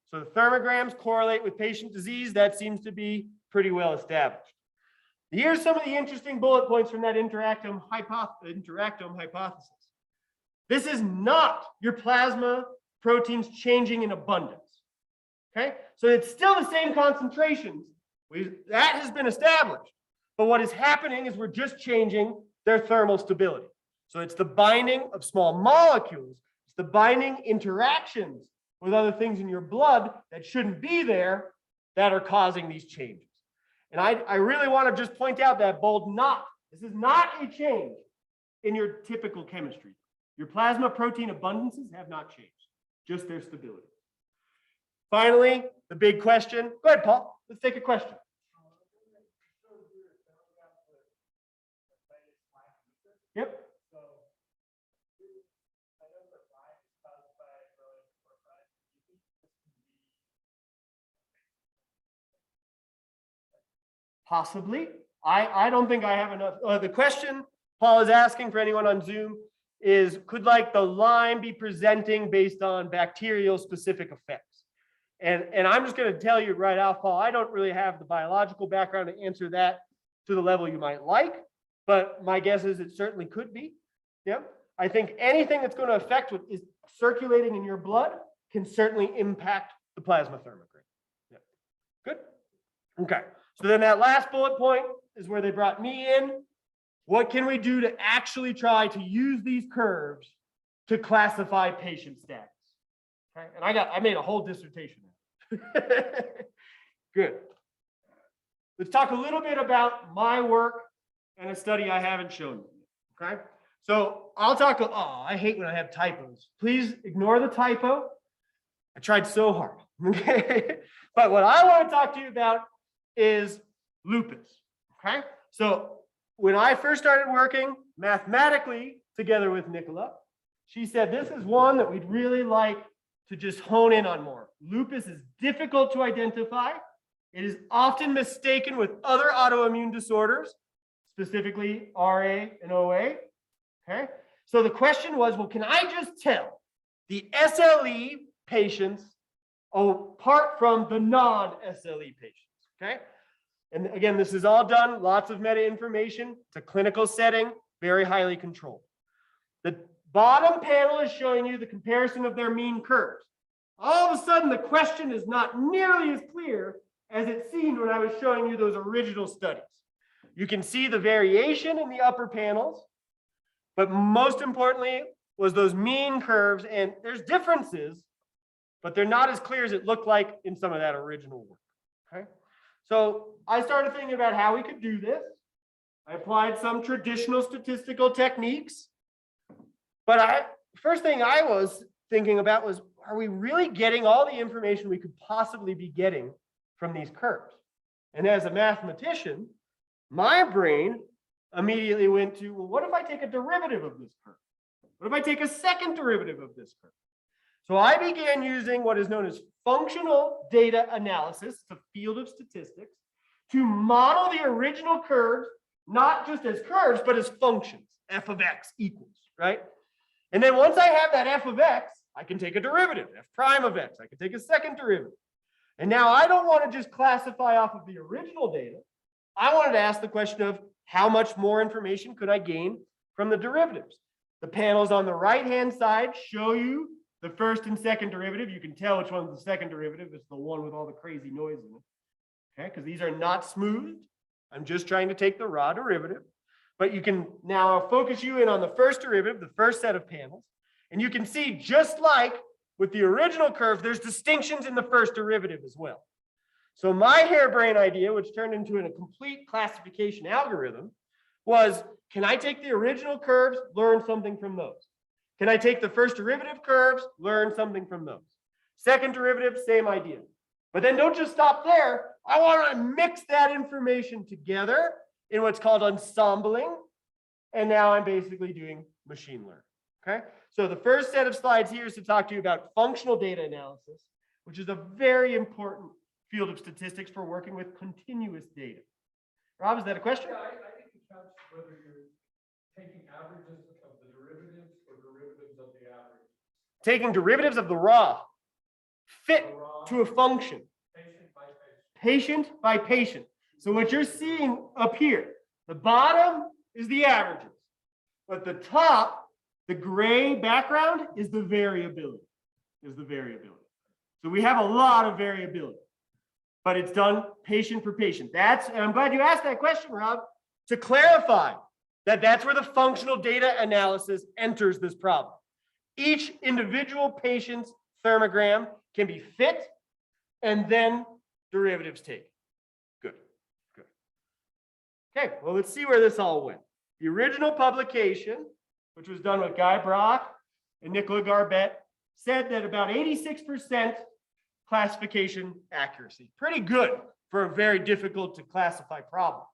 So the thermograms correlate with patient disease. That seems to be pretty well established. Here's some of the interesting bullet points from that interactome hypothesis. This is not your plasma proteins changing in abundance. Okay, so it's still the same concentrations. That has been established. But what is happening is we're just changing their thermal stability. So it's the binding of small molecules, it's the binding interactions with other things in your blood that shouldn't be there that are causing these changes. And I really want to just point out that bold not. This is not a change in your typical chemistry. Your plasma protein abundances have not changed, just their stability. Finally, the big question. Go ahead, Paul. Let's take a question. Yep. Possibly. I don't think I have enough. The question Paul is asking for anyone on Zoom is, could like the Lyme be presenting based on bacterial specific effects? And I'm just going to tell you right off, Paul, I don't really have the biological background to answer that to the level you might like, but my guess is it certainly could be. Yeah. I think anything that's going to affect what is circulating in your blood can certainly impact the plasma thermogram. Yeah. Good. Okay. So then that last bullet point is where they brought me in. What can we do to actually try to use these curves to classify patient status? Okay. And I made a whole dissertation. Good. Let's talk a little bit about my work and a study I haven't shown you. Okay. So I'll talk. Oh, I hate when I have typos. Please ignore the typo. I tried so hard. Okay. But what I want to talk to you about is lupus. Okay. So when I first started working mathematically together with Nicola, she said this is one that we'd really like to just hone in on more. Lupus is difficult to identify. It is often mistaken with other autoimmune disorders, specifically RA and OA. Okay. So the question was, well, can I just tell the SLE patients apart from the non-SLE patients? Okay. And again, this is all done, lots of meta information. It's a clinical setting, very highly controlled. The bottom panel is showing you the comparison of their mean curves. All of a sudden, the question is not nearly as clear as it seemed when I was showing you those original studies. You can see the variation in the upper panels, but most importantly was those mean curves, and there's differences, but they're not as clear as it looked like in some of that original work. Okay. So I started thinking about how we could do this. I applied some traditional statistical techniques, but first thing I was thinking about was, are we really getting all the information we could possibly be getting from these curves? And as a mathematician, my brain immediately went to, well, what if I take a derivative of this curve? What if I take a second derivative of this curve? So I began using what is known as functional data analysis, it's a field of statistics, to model the original curves, not just as curves, but as functions, f of x equals, right? And then once I have that f of x, I can take a derivative, f prime of x. I can take a second derivative. And now I don't want to just classify off of the original data. I wanted to ask the question of how much more information could I gain from the derivatives? The panels on the right-hand side show you the first and second derivative. You can tell which one's the second derivative. It's the one with all the crazy noise in it. Okay, because these are not smoothed. I'm just trying to take the raw derivative. But you can now focus you in on the first derivative, the first set of panels. And you can see, just like with the original curve, there's distinctions in the first derivative as well. So my harebrained idea, which turned into a complete classification algorithm, was, can I take the original curves, learn something from those? Can I take the first derivative curves, learn something from those? Second derivative, same idea. But then don't just stop there. I want to mix that information together in what's called ensembling. And now I'm basically doing machine learning. Okay. So the first set of slides here is to talk to you about functional data analysis, which is a very important field of statistics for working with continuous data. Rob, is that a question? Yeah, I think it counts whether you're taking averages of the derivatives or derivatives of the average. Taking derivatives of the raw fit to a function. Patient by patient. Patient by patient. So what you're seeing up here, the bottom is the averages, but the top, the gray background, is the variability. So we have a lot of variability, but it's done patient per patient. And I'm glad you asked that question, Rob, to clarify That's where the functional data analysis enters this problem. Each individual patient's thermogram can be fit and then derivatives taken. Good, good. Okay, well, let's see where this all went. The original publication, which was done with Guy Brock and Nicola Garbett, said that about 86% classification accuracy. Pretty good for a very difficult to classify problem.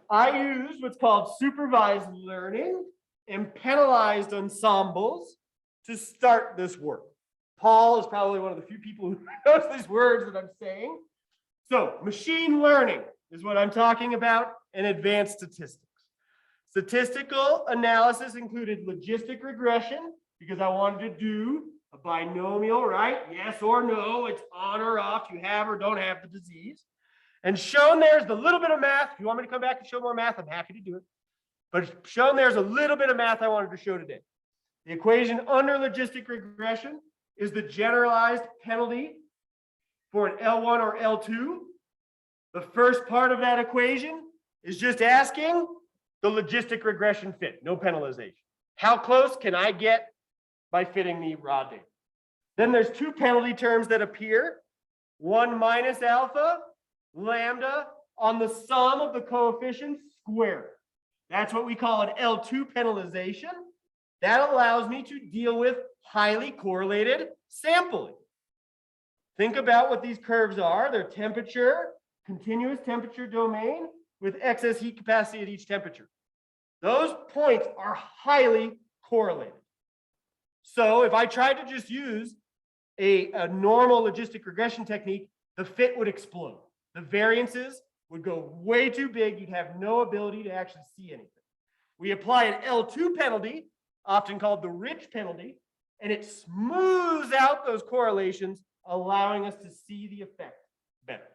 I used what's called supervised learning and penalized ensembles to start this work. Paul is probably one of the few people who knows these words that I'm saying. So machine learning is what I'm talking about, and advanced statistics. Statistical analysis included logistic regression, because I wanted to do a binomial, right? Yes or no, it's on or off, you have or don't have the disease. And shown there's the little bit of math. If you want me to come back and show more math, I'm happy to do it. But shown there's a little bit of math I wanted to show today. The equation under logistic regression is the generalized penalty for an L1 or L2. The first part of that equation is just asking the logistic regression fit, no penalization. How close can I get by fitting the raw data? Then there's two penalty terms that appear, 1 minus alpha, lambda, on the sum of the coefficients squared. That's what we call an L2 penalization. That allows me to deal with highly correlated sampling. Think about what these curves are. They're temperature, continuous temperature domain with excess heat capacity at each temperature. Those points are highly correlated. So if I tried to just use a normal logistic regression technique, the fit would explode. The variances would go way too big. You'd have no ability to actually see anything. We apply an L2 penalty, often called the rich penalty, and it smooths out those correlations, allowing us to see the effect better.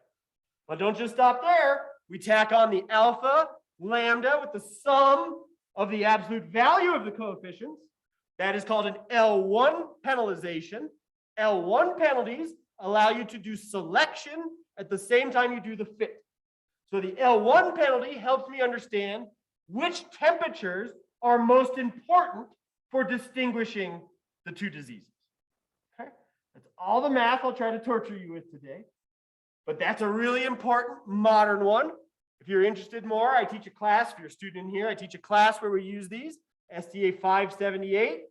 But don't just stop there. We tack on the alpha, lambda with the sum of the absolute value of the coefficients. That is called an L1 penalization. L1 penalties allow you to do selection at the same time you do the fit. So the L1 penalty helps me understand which temperatures are most important for distinguishing the two diseases. Okay? That's all the math I'll try to torture you with today. But that's a really important modern one. If you're interested more, I teach a class. If you're a student in here, I teach a class where we use these. STA 578,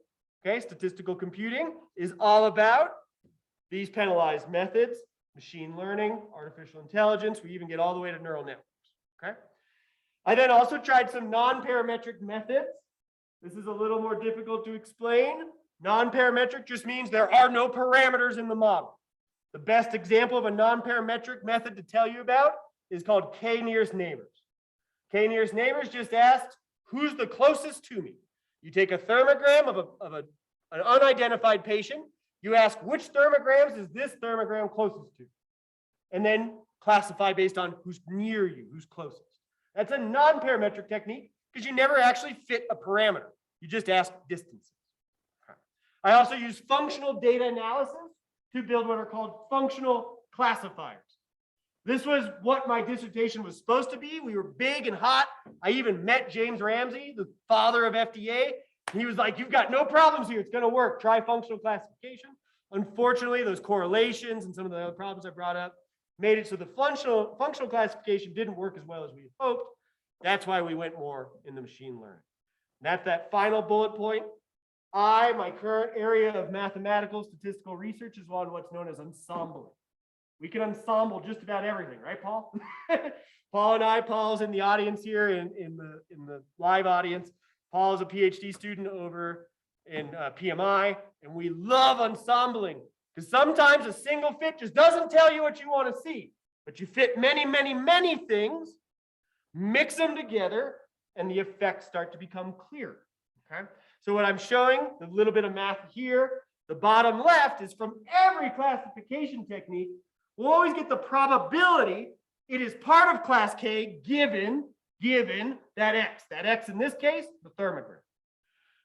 okay, statistical computing is all about these penalized methods, machine learning, artificial intelligence. We even get all the way to neural networks, okay? I then also tried some non-parametric methods. This is a little more difficult to explain. Non-parametric just means there are no parameters in the model. The best example of a non-parametric method to tell you about is called k-nearest neighbors. K-nearest neighbors just asks, who's the closest to me? You take a thermogram of an unidentified patient. You ask, which thermograms is this thermogram closest to? And then classify based on who's near you, who's closest. That's a non-parametric technique because you never actually fit a parameter. You just ask distances. Okay. I also use functional data analysis to build what are called functional classifiers. This was what my dissertation was supposed to be. We were big and hot. I even met James Ramsey, the father of FDA. He was like, you've got no problems here. It's going to work. Try functional classification. Unfortunately, those correlations and some of the other problems I brought up made it so the functional classification didn't work as well as we had hoped. That's why we went more in the machine learning. And that's that final bullet point. My current area of mathematical statistical research is on what's known as ensembling. We can ensemble just about everything, right, Paul? Paul's in the audience here in the live audience. Paul is a PhD student over in PMI, and we love ensembling because sometimes a single fit just doesn't tell you what you want to see, but you fit many, many, many things, mix them together, and the effects start to become clear. Okay. So what I'm showing, a little bit of math here, the bottom left is from every classification technique. We'll always get the probability it is part of class K given that X. That X in this case, the thermogram.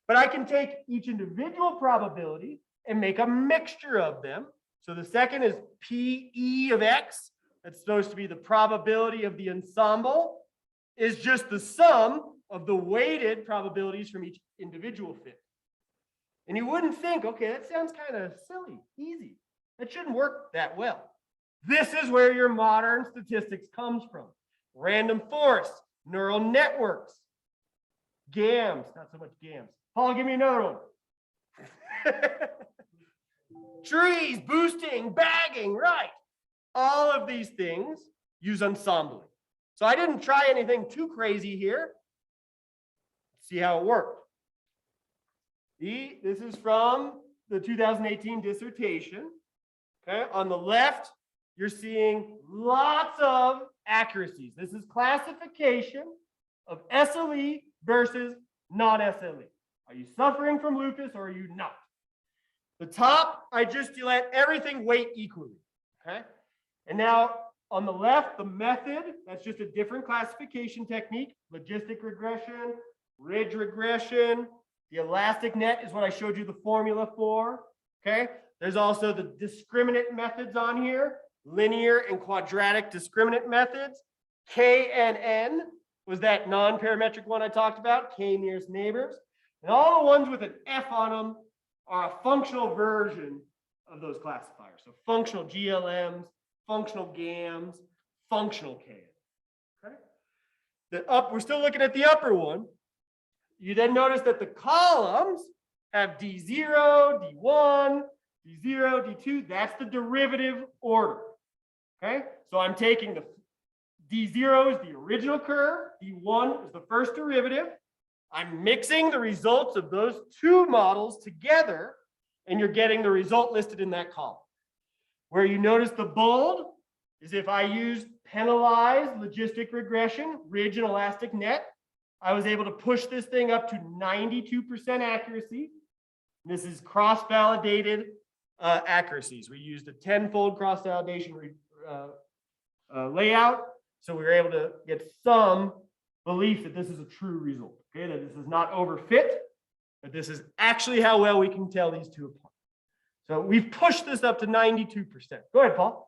But I can take each individual probability and make a mixture of them. So the second is PE of X. That's supposed to be the probability of the ensemble is just the sum of the weighted probabilities from each individual fit. And you wouldn't think, okay, that sounds kind of silly, easy. That shouldn't work that well. This is where your modern statistics comes from. Random forest, neural networks, GAMs, not so much GAMs. Paul, give me another one. Trees, boosting, bagging, right. All of these things use ensembling. So I didn't try anything too crazy here. See how it worked. This is from the 2018 dissertation. Okay, on the left, you're seeing lots of accuracies. This is classification of SLE versus non-SLE. Are you suffering from lupus or are you not? The top, I just let everything weight equally. Okay, and now on the left, the method, that's just a different classification technique. Logistic regression, ridge regression. The elastic net is what I showed you the formula for. Okay, there's also the discriminant methods on here, linear and quadratic discriminant methods. K and N was that non-parametric one I talked about, K nearest neighbors. And all the ones with an F on them are a functional version of those classifiers. So functional GLMs, functional GAMs, functional K. Okay? We're still looking at the upper one. You then notice that the columns have D0, D1, D0, D2. That's the derivative order. Okay, so I'm taking the D0 is the original curve, D1 is the first derivative. I'm mixing the results of those two models together, and you're getting the result listed in that column. Where you notice the bold is if I use penalized logistic regression, ridge and elastic net, I was able to push this thing up to 92% accuracy. This is cross-validated accuracies. We used a 10-fold cross-validation layout, so we were able to get some belief that this is a true result, okay, that this is not overfit, that this is actually how well we can tell these two apart. So we've pushed this up to 92%. Go ahead, Paul.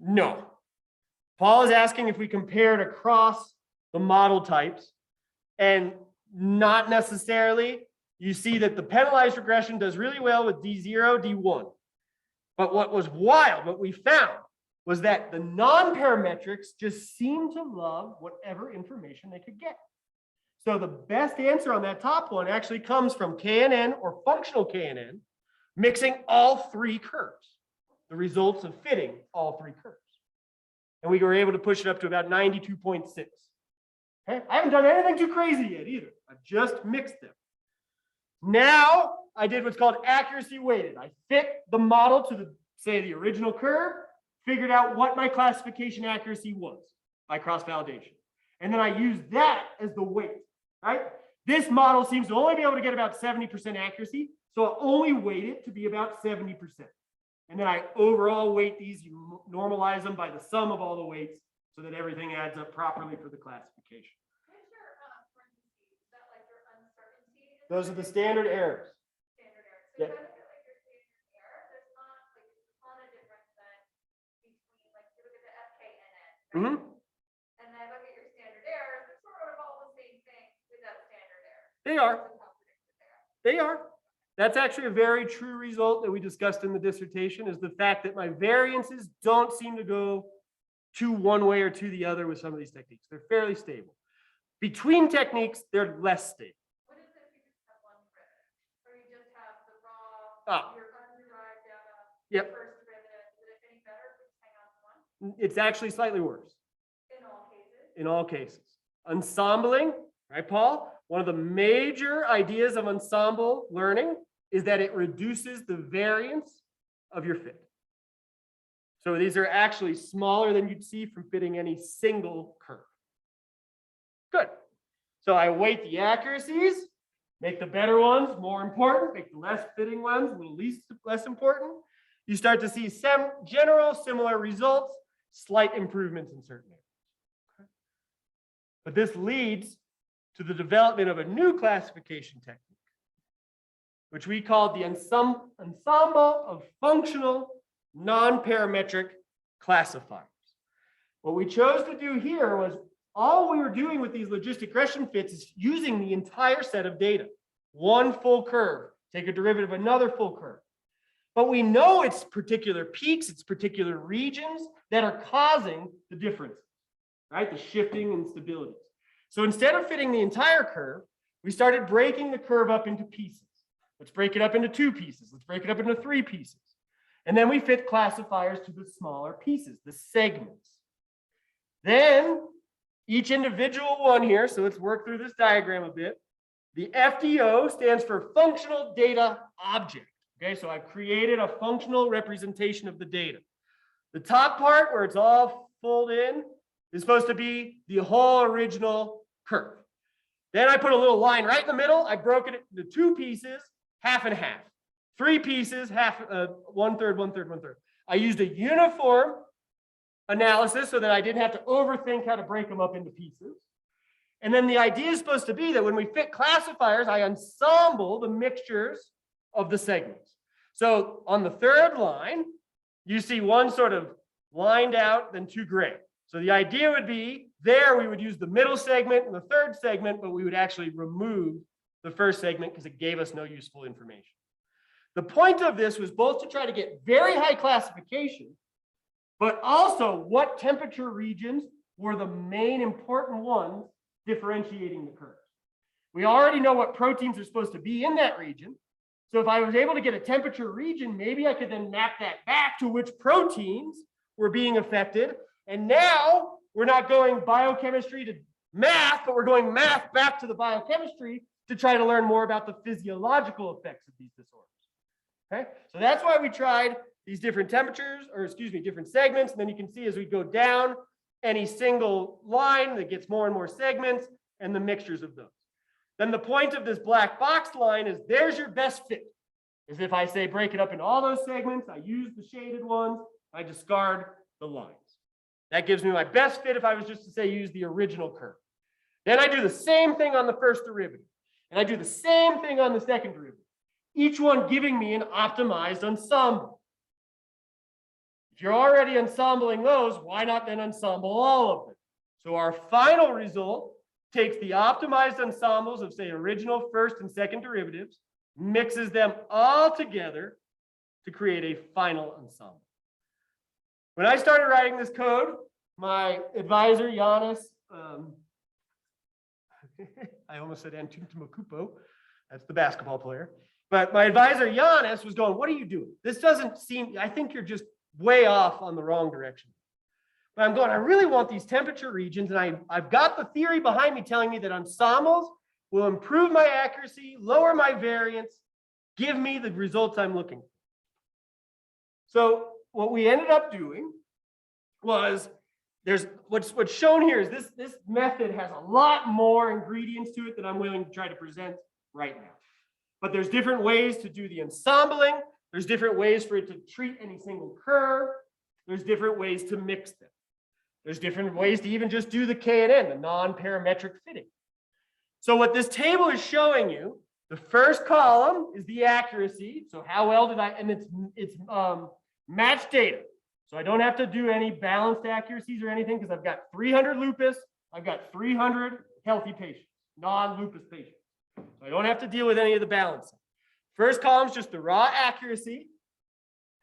No. Paul is asking if we compared across the model types, and not necessarily. You see that the penalized regression does really well with D0, D1. But what was wild, what we found, was that the non-parametrics just seemed to love whatever information they could get. So the best answer on that top one actually comes from KNN or functional KNN, mixing all three curves, the results of fitting all three curves. And we were able to push it up to about 92.6. Okay? I haven't done anything too crazy yet either. I've just mixed them. Now I did what's called accuracy weighted. I fit the model to the, say, the original curve, figured out what my classification accuracy was by cross-validation. And then I used that as the weight, right? This model seems to only be able to get about 70% accuracy, so I only weight it to be about 70%. And then I overall weight these, you normalize them by the sum of all the weights so that everything adds up properly for the classification. Those are the standard errors. Standard errors. So Yeah. kind of feel like your standard error, there's not like a ton of difference then between like you look at the FKNN, right? Mm-hmm. And then look at your standard errors, they're sort of all the same thing without standard error. They are. They are. That's actually a very true result that we discussed in the dissertation, is the fact that my variances don't seem to go to one way or to the other with some of these techniques. They're fairly stable. Between techniques, they're less stable. What is it if you just have one derivative? Or you just have the raw, your underderived data, Yep. first derivative, is it any better if you just hang on to one? It's actually slightly worse. In all cases? In all cases. Ensembling, right, Paul? One of the major ideas of ensemble learning is that it reduces the variance of your fit. So these are actually smaller than you'd see from fitting any single curve. Good. So I weight the accuracies, make the better ones more important, make the less fitting ones a little less important. You start to see some general similar results, slight improvements in certain areas. Okay. But this leads to the development of a new classification technique. which we called the ensemble of functional non-parametric classifiers. What we chose to do here was all we were doing with these logistic regression fits is using the entire set of data. One full curve, take a derivative of another full curve. But we know it's particular peaks, it's particular regions that are causing the differences, right? The shifting and stabilities. So instead of fitting the entire curve, we started breaking the curve up into pieces. Let's break it up into 2 pieces. Let's break it up into 3 pieces. And then we fit classifiers to the smaller pieces, the segments. Then each individual one here, so let's work through this diagram a bit. The FDO stands for functional data object. Okay, so I've created a functional representation of the data. The top part where it's all filled in is supposed to be the whole original curve. Then I put a little line right in the middle. I broke it into 2 pieces, half and half. 3 pieces, half, 1/3, 1/3, 1/3. I used a uniform analysis so that I didn't have to overthink how to break them up into pieces. And then the idea is supposed to be that when we fit classifiers, I ensemble the mixtures of the segments. So on the 3rd line, you see one sort of lined out, then 2 gray. So the idea would be there we would use the middle segment and the 3rd segment, but we would actually remove the 1st segment because it gave us no useful information. The point of this was both to try to get very high classification, but also what temperature regions were the main important ones differentiating the curves. We already know what proteins are supposed to be in that region. So if I was able to get a temperature region, maybe I could then map that back to which proteins were being affected. And now we're not going biochemistry to math, but we're going math back to the biochemistry to try to learn more about the physiological effects of these disorders. Okay, so that's why we tried these different temperatures, or excuse me, different segments. And then you can see as we go down any single line that gets more and more segments and the mixtures of those. Then the point of this black box line is there's your best fit. Is if I say break it up into all those segments, I use the shaded ones, I discard the lines. That gives me my best fit if I was just to say use the original curve. Then I do the same thing on the 1st derivative. And I do the same thing on the 2nd derivative. Each one giving me an optimized ensemble. If you're already ensembling those, why not then ensemble all of them? So our final result takes the optimized ensembles of, say, original 1st and 2nd derivatives, mixes them all together to create a final ensemble. When I started writing this code, my advisor, Giannis, I almost said Antetokounmpo, that's the basketball player. But my advisor, Giannis, was going, what are you doing? This doesn't seem, I think you're just way off on the wrong direction. But I'm going, I really want these temperature regions, and I've got the theory behind me telling me that ensembles will improve my accuracy, lower my variance, give me the results I'm looking for. So what we ended up doing was, there's what's shown here is this method has a lot more ingredients to it than I'm willing to try to present right now. But there's different ways to do the ensembling. There's different ways for it to treat any single curve. There's different ways to mix them. There's different ways to even just do the KNN, the non-parametric fitting. So what this table is showing you, the first column is the accuracy. So how well did I, and it's matched data. So I don't have to do any balanced accuracies or anything because I've got 300 lupus, I've got 300 healthy patients, non-lupus patients. So I don't have to deal with any of the balancing. First column is just the raw accuracy.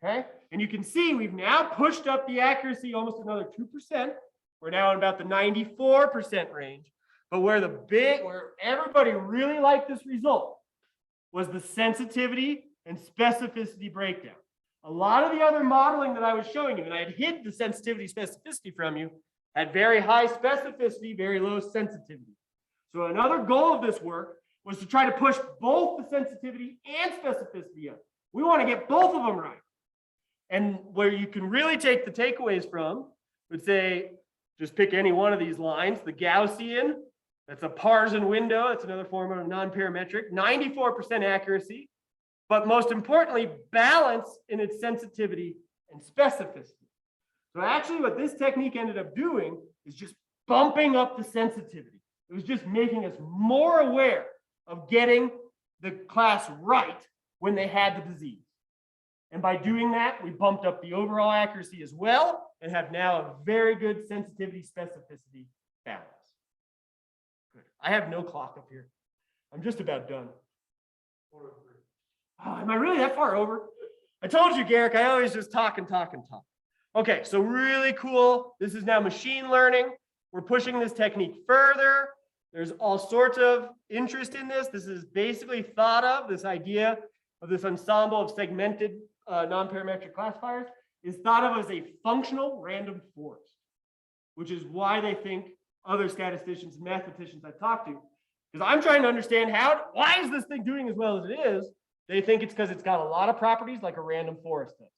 Okay, and you can see we've now pushed up the accuracy almost another 2%. We're now in about the 94% range. But where everybody really liked this result was the sensitivity and specificity breakdown. A lot of the other modeling that I was showing you, and I had hid the sensitivity specificity from you, had very high specificity, very low sensitivity. So another goal of this work was to try to push both the sensitivity and specificity up. We want to get both of them right. And where you can really take the takeaways from would say, just pick any one of these lines, the Gaussian, that's a Parson window, that's another form of non-parametric, 94% accuracy, but most importantly, balance in its sensitivity and specificity. So actually what this technique ended up doing is just bumping up the sensitivity. It was just making us more aware of getting the class right when they had the disease. And by doing that, we bumped up the overall accuracy as well and have now a very good sensitivity specificity balance. Good. I have no clock up here. I'm just about done. Oh, am I really that far over? I told you, Garrick, I always just talk and talk and talk. Okay, so really cool. This is now machine learning. We're pushing this technique further. There's all sorts of interest in this. This is basically thought of, this idea of this ensemble of segmented non-parametric classifiers is thought of as a functional random forest, which is why they think other statisticians and mathematicians I've talked to, because I'm trying to understand why is this thing doing as well as it is? They think it's because it's got a lot of properties like a random forest does.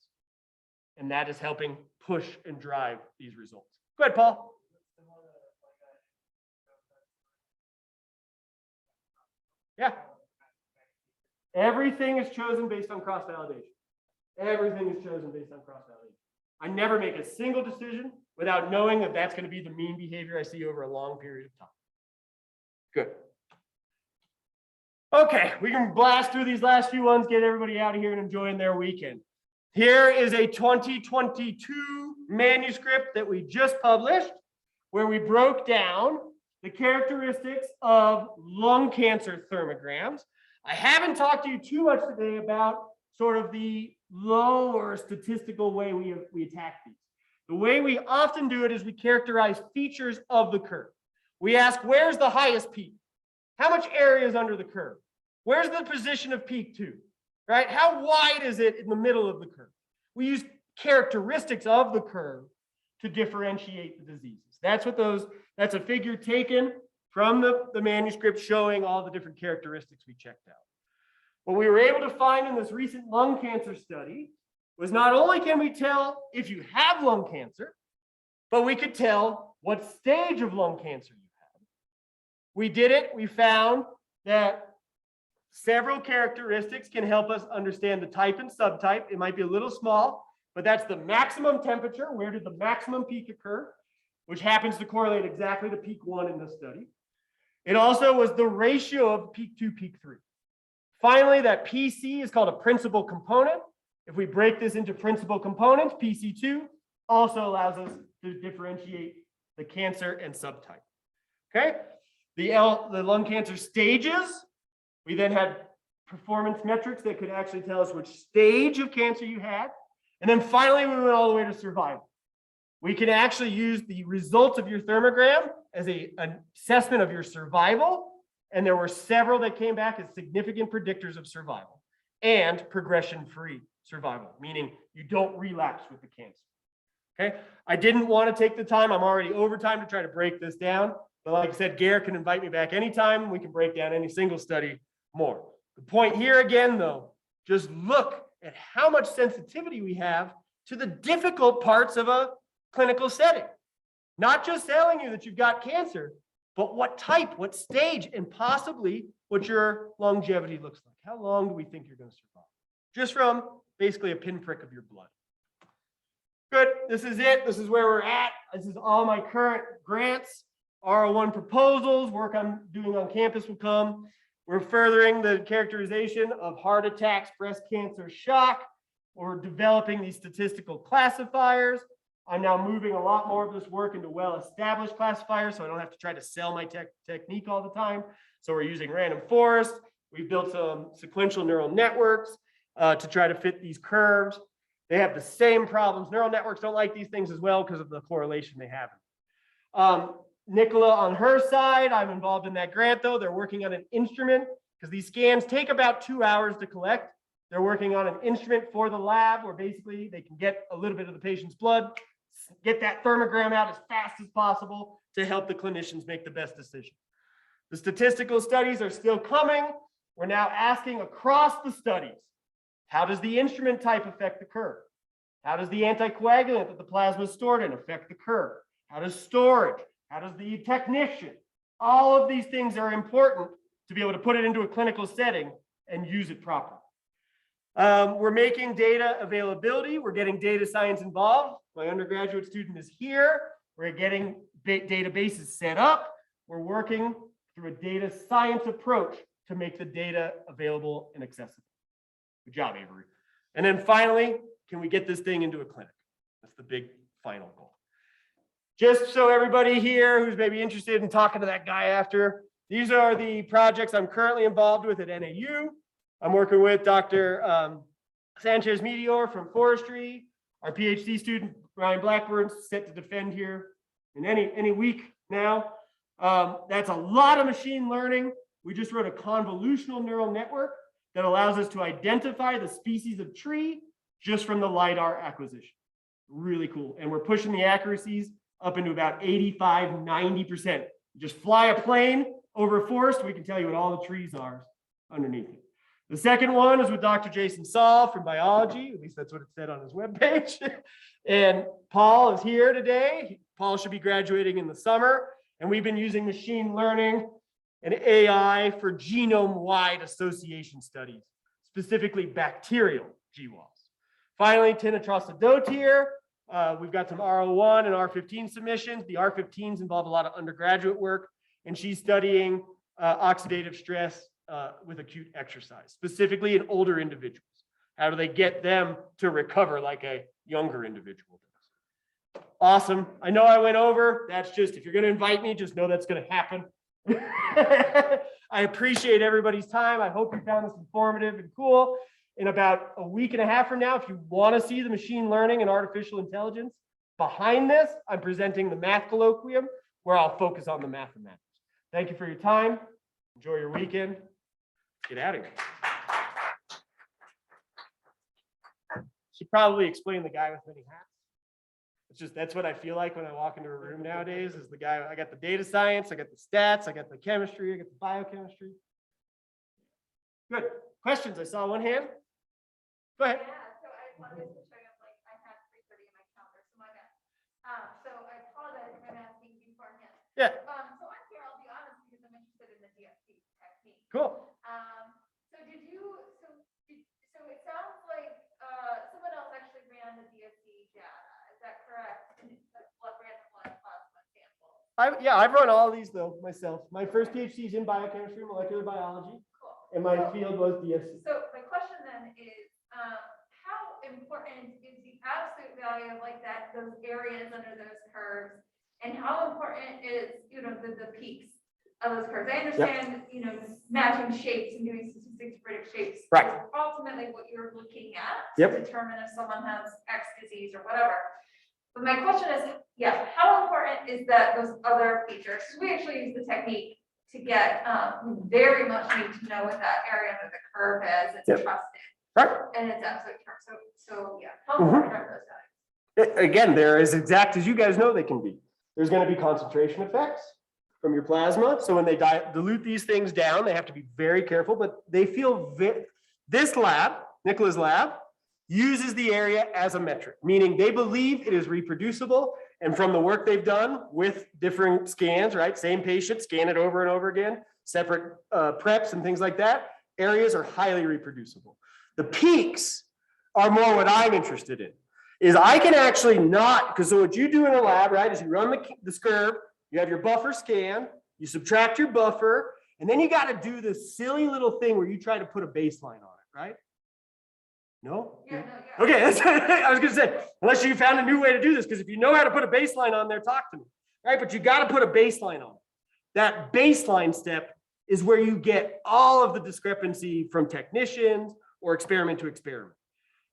And that is helping push and drive these results. Go ahead, Paul. Yeah. Everything is chosen based on cross-validation. Everything is chosen based on cross-validation. I never make a single decision without knowing that that's going to be the mean behavior I see over a long period of time. Good. Okay, we can blast through these last few ones, get everybody out of here and enjoying their weekend. Here is a 2022 manuscript that we just published where we broke down the characteristics of lung cancer thermograms. I haven't talked to you too much today about sort of the lower statistical way we attack these. The way we often do it is we characterize features of the curve. We ask, where's the highest peak? How much area is under the curve? Where's the position of peak 2? Right? How wide is it in the middle of the curve? We use characteristics of the curve to differentiate the diseases. That's a figure taken from the manuscript showing all the different characteristics we checked out. What we were able to find in this recent lung cancer study was not only can we tell if you have lung cancer, but we could tell what stage of lung cancer you have. We did it. We found that several characteristics can help us understand the type and subtype. It might be a little small, but that's the maximum temperature. Where did the maximum peak occur? Which happens to correlate exactly to peak 1 in this study. It also was the ratio of peak 2, peak 3. Finally, that PC is called a principal component. If we break this into principal components, PC2 also allows us to differentiate the cancer and subtype. Okay, the lung cancer stages, we then had performance metrics that could actually tell us which stage of cancer you had. And then finally, we went all the way to survival. We can actually use the results of your thermogram as an assessment of your survival. And there were several that came back as significant predictors of survival and progression-free survival, meaning you don't relapse with the cancer. Okay, I didn't want to take the time. I'm already over time to try to break this down. But like I said, Garrett can invite me back anytime. We can break down any single study more. The point here again, though, just look at how much sensitivity we have to the difficult parts of a clinical setting. Not just telling you that you've got cancer, but what type, what stage, and possibly what your longevity looks like. How long do we think you're going to survive? Just from basically a pinprick of your blood. Good, this is it. This is where we're at. This is all my current grants, R01 proposals, work I'm doing on campus will come. We're furthering the characterization of heart attacks, breast cancer, shock. We're developing these statistical classifiers. I'm now moving a lot more of this work into well-established classifiers, so I don't have to try to sell my technique all the time. So we're using random forest. We've built some sequential neural networks to try to fit these curves. They have the same problems. Neural networks don't like these things as well because of the correlation they have. Nicola, on her side, I'm involved in that grant, though. They're working on an instrument because these scans take about 2 hours to collect. They're working on an instrument for the lab where basically they can get a little bit of the patient's blood, get that thermogram out as fast as possible to help the clinicians make the best decision. The statistical studies are still coming. We're now asking across the studies, how does the instrument type affect the curve? How does the anticoagulant that the plasma is stored in affect the curve? How does storage? How does the technician? All of these things are important to be able to put it into a clinical setting and use it properly. We're making data availability. We're getting data science involved. My undergraduate student is here. We're getting databases set up. We're working through a data science approach to make the data available and accessible. Good job, Avery. And then finally, can we get this thing into a clinic? That's the big final goal. Just so everybody here who's maybe interested in talking to that guy after, these are the projects I'm currently involved with at NAU. I'm working with Dr. Sanchez Meteor from forestry. Our PhD student, Ryan Blackburn's set to defend here in any week now. That's a lot of machine learning. We just wrote a convolutional neural network that allows us to identify the species of tree just from the LiDAR acquisition. Really cool. And we're pushing the accuracies up into about 85, 90%. Just fly a plane over a forest, we can tell you what all the trees are underneath it. The second one is with Dr. Jason Saul from biology. At least that's what it said on his webpage. And Paul is here today. Paul should be graduating in the summer. And we've been using machine learning and AI for genome-wide association studies, specifically bacterial GWAS. Finally, Tina Trostadot here. We've got some R01 and R15 submissions. The R15s involve a lot of undergraduate work, and she's studying oxidative stress with acute exercise, specifically in older individuals. How do they get them to recover like a younger individual does? Awesome. I know I went over. That's just, if you're going to invite me, just know that's going to happen. I appreciate everybody's time. I hope you found this informative and cool. In about a week and a half from now, if you want to see the machine learning and artificial intelligence behind this, I'm presenting the math colloquium where I'll focus on the mathematics. Thank you for your time. Enjoy your weekend. Get out of here. Should probably explain the guy with many hats. It's just, that's what I feel like when I walk into a room nowadays, is the guy. I got the data science, I got the stats, I got the chemistry, I got the biochemistry. Good. Questions? I saw one hand. Go ahead. Yeah, so I wanted to show you, like, I have 3:30 in my calendar, so my bad. So I apologize if I'm asking beforehand. Yeah. So I'm here, I'll be honest, because I'm interested in the DFT technique. Cool. So so it sounds like, someone else actually ran the DFT data, is that correct? And what ran the blood plasma sample? Yeah, I've run all these though myself. My first PhD is in biochemistry, molecular biology, Cool. and my field was DFT. So my question then is, how important is the absolute value of like that, those areas under those curves? And how important is, the peaks of those curves? I understand, matching shapes and doing statistics to predict shapes. Right. Is ultimately what you're looking at Yep. to determine if someone has X disease or whatever. But my question is, how important is that those other features? Because we actually use the technique to get, we very much need to know what that area under the curve is. It's Yep. trusted. Right. And it's absolute terms. So yeah, how important are those values? Again, they're as exact as you guys know they can be. There's going to be concentration effects from your plasma. So when they dilute these things down, they have to be very careful, but they feel this lab, Nicola's lab, uses the area as a metric, meaning they believe it is reproducible. And from the work they've done with different scans, right? Same patient, scan it over and over again, separate preps and things like that, areas are highly reproducible. The peaks are more what I'm interested in, is I can actually not, because so what you do in a lab, right, is you run the curve, you have your buffer scan, you subtract your buffer, and then you got to do this silly little thing where you try to put a baseline on it, right? No? Yeah, no, yeah. Okay, that's, I was going to say, unless you found a new way to do this, because if you know how to put a baseline on there, talk to me, right? But you got to put a baseline on it. That baseline step is where you get all of the discrepancy from technicians or experiment to experiment.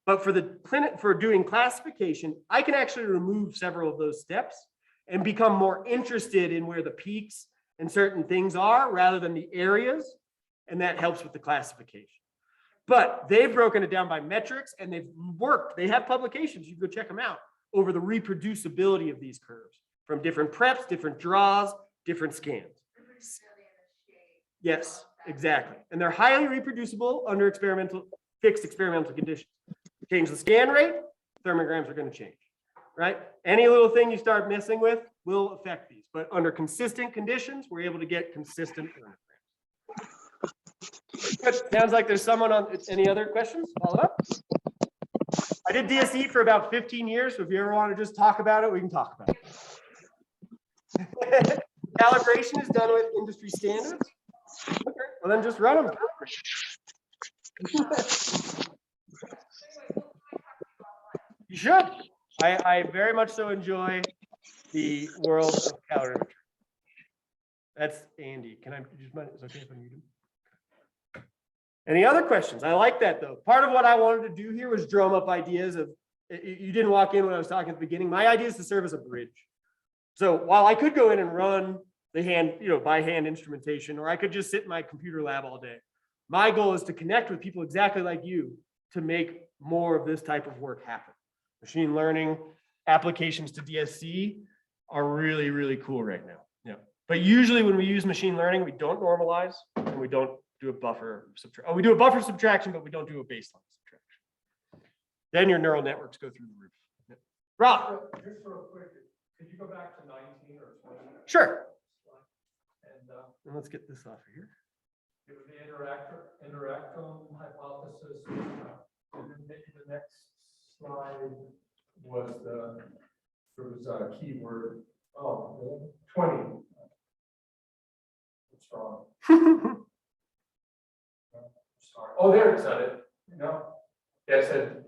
But for the clinic, for doing classification, I can actually remove several of those steps and become more interested in where the peaks and certain things are rather than the areas. And that helps with the classification. But they've broken it down by metrics and they've worked. They have publications, you can go check them out, over the reproducibility of these curves from different preps, different draws, different scans. Yes, exactly. And they're highly reproducible under fixed experimental conditions. Change the scan rate, thermograms are going to change, right? Any little thing you start messing with will affect these, but under consistent conditions, we're able to get consistent thermograms. Good. Sounds like there's someone on. Any other questions? Follow up. I did DSE for about 15 years, so if you ever want to just talk about it, we can talk about it. Calibration is done with industry standards. Okay, well then just run them. You should. I very much so enjoy the world of calorimetry. That's Andy. Can I just, it's okay if I mute him? Any other questions? I like that though. Part of what I wanted to do here was drum up ideas of, you didn't walk in when I was talking at the beginning. My idea is to serve as a bridge. So while I could go in and run the hand, by hand instrumentation, or I could just sit in my computer lab all day. My goal is to connect with people exactly like you to make more of this type of work happen. Machine learning applications to DSC are really, really cool right now. Yeah. But usually when we use machine learning, we don't normalize and we don't do a buffer subtraction. Oh, we do a buffer subtraction, but we don't do a baseline subtraction. Then your neural networks go through the roof. Yeah. Rob. Just real quick, could you go back to 19 or 20? Sure. And And let's get this off of here. it was the interactome hypothesis. And then maybe the next slide was there was a keyword. Oh, 20. What's wrong? Sorry. Oh, there it said it. No. Yeah, it said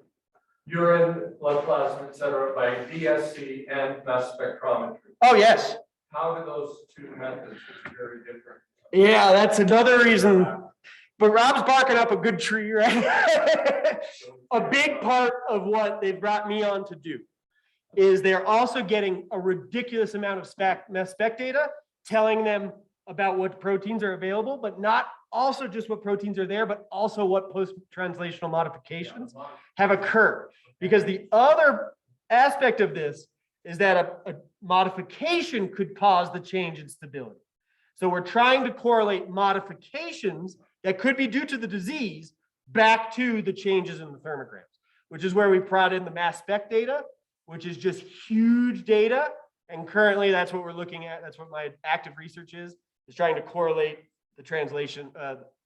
urine, blood plasma, etc. by DSC and mass spectrometry. Oh, yes. How do those two methods are very different? Yeah, that's another reason. But Rob's barking up a good tree, right? A big part of what they've brought me on to do is they're also getting a ridiculous amount of mass spec data telling them about what proteins are available, but not also just what proteins are there, but also what post-translational modifications have occurred. Because the other aspect of this is that a modification could cause the change in stability. So we're trying to correlate modifications that could be due to the disease back to the changes in the thermograms, which is where we brought in the mass spec data, which is just huge data. And currently that's what we're looking at. That's what my active research is trying to correlate the translation,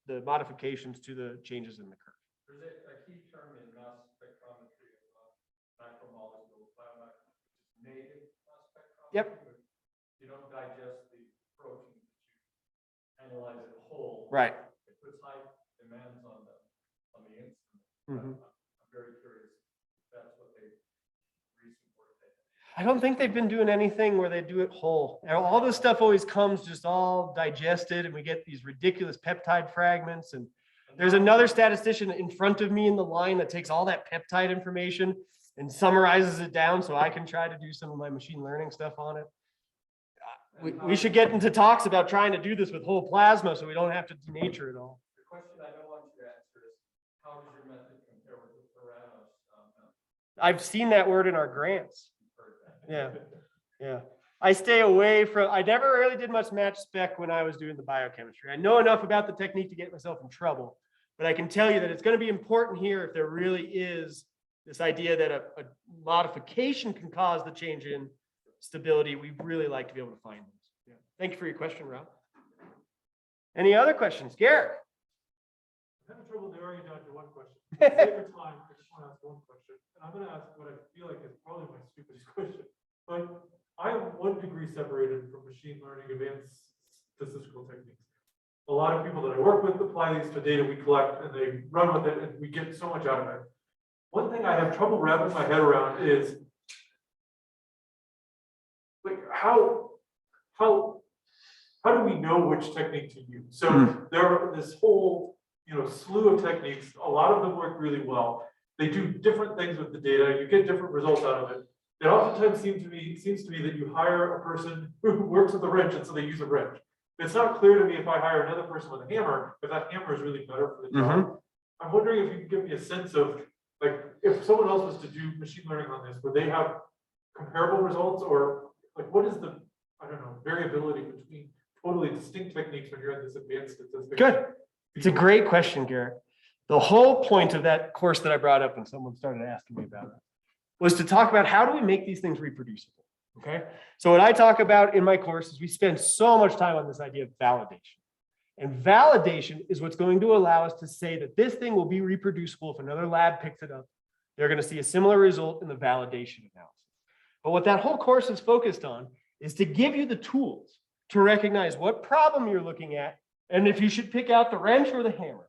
the modifications to the changes in the curve. There's a key term in mass spectrometry of macromolecules, biomarkers, which is native mass spectrometry. Yep. You don't digest the protein, you analyze it whole. Right. It puts high demands on the instrument. Mm-hmm. I'm very curious if that's what they recent work they did. I don't think they've been doing anything where they do it whole. And all this stuff always comes just all digested, and we get these ridiculous peptide fragments. And there's another statistician in front of me in the line that takes all that peptide information and summarizes it down so I can try to do some of my machine learning stuff on it. We should get into talks about trying to do this with whole plasma so we don't have to denature it all. The question I don't want you to answer is, how does your method compare with the Theranos method? I've seen that word in our grants. Yeah. Yeah. I stay away from, I never really did much match spec when I was doing the biochemistry. I know enough about the technique to get myself in trouble, but I can tell you that it's going to be important here if there really is this idea that a modification can cause the change in stability. We'd really like to be able to find those. Yeah. Thank you for your question, Rob. Any other questions? Garrett? I'm having trouble narrowing down to one question. For the sake of time, I just want to ask one question. And I'm going to ask what I feel like is probably my stupidest question. But I am 1 degree separated from machine learning advanced statistical techniques. A lot of people that I work with apply these to data we collect and they run with it and we get so much out of it. One thing I have trouble wrapping my head around is like how do we know which technique to use? So there are this whole slew of techniques. A lot of them work really well. They do different things with the data. You get different results out of it. It oftentimes seems to me that you hire a person who works with a wrench, and so they use a wrench. It's not clear to me if I hire another person with a hammer, if that hammer is really better for the job. I'm wondering if you can give me a sense of, like, if someone else was to do machine learning on this, would they have comparable results, or like what is the, I don't know, variability between totally distinct techniques when you're in this advanced statistics? Good. It's a great question, Garrett. The whole point of that course that I brought up when someone started asking me about it was to talk about how do we make these things reproducible, okay? So what I talk about in my course is we spend so much time on this idea of validation. And validation is what's going to allow us to say that this thing will be reproducible. If another lab picks it up, they're going to see a similar result in the validation analysis. But what that whole course is focused on is to give you the tools to recognize what problem you're looking at and if you should pick out the wrench or the hammer.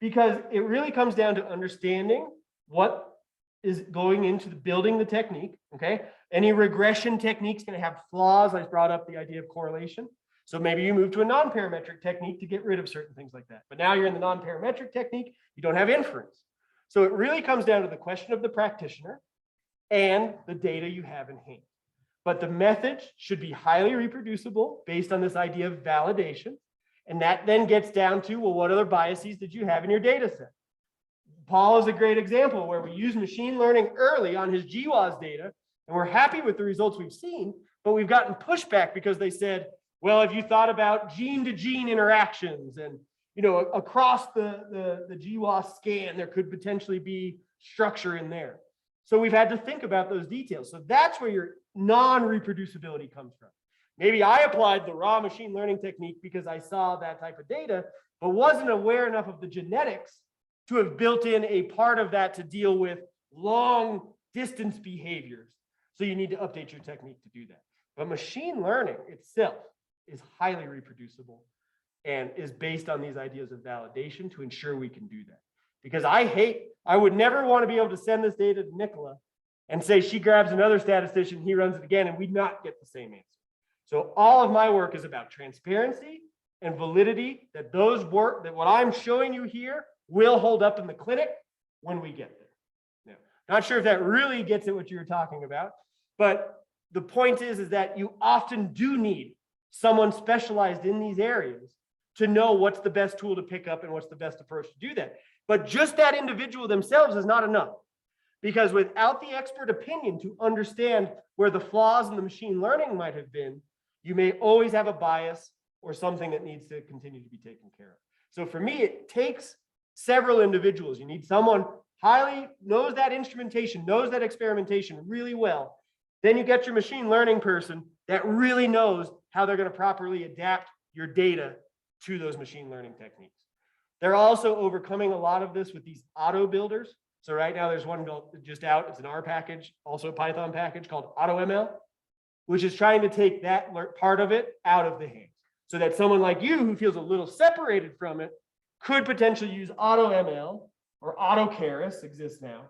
Because it really comes down to understanding what is going into the building the technique, okay? Any regression technique's gonna have flaws. I brought up the idea of correlation. So maybe you move to a non-parametric technique to get rid of certain things like that. But now you're in the non-parametric technique, you don't have inference. So it really comes down to the question of the practitioner and the data you have in hand. But the methods should be highly reproducible based on this idea of validation. And that then gets down to, well, what other biases did you have in your data set? Paul is a great example where we use machine learning early on his GWAS data, and we're happy with the results we've seen, but we've gotten pushback because they said, well, if you thought about gene to gene interactions and, you know, across the GWAS scan, there could potentially be structure in there. So we've had to think about those details. So that's where your non-reproducibility comes from. Maybe I applied the raw machine learning technique because I saw that type of data, but wasn't aware enough of the genetics to have built in a part of that to deal with long distance behaviors. So you need to update your technique to do that. But machine learning itself is highly reproducible and is based on these ideas of validation to ensure we can do that. Because I would never want to be able to send this data to Nicola and say she grabs another statistician, he runs it again, and we'd not get the same answer. So all of my work is about transparency and validity, that what I'm showing you here will hold up in the clinic when we get there. Now, not sure if that really gets at what you were talking about, but the point is that you often do need someone specialized in these areas to know what's the best tool to pick up and what's the best approach to do that. But just that individual themselves is not enough, because without the expert opinion to understand where the flaws in the machine learning might have been, you may always have a bias or something that needs to continue to be taken care of. So for me, it takes several individuals. You need someone highly knows that instrumentation, knows that experimentation really well. Then you get your machine learning person that really knows how they're going to properly adapt your data to those machine learning techniques. They're also overcoming a lot of this with these auto builders. So right now there's one just out. It's an R package, also a Python package called AutoML, which is trying to take that part of it out of the hands so that someone like you who feels a little separated from it could potentially use AutoML or AutoKeras exists now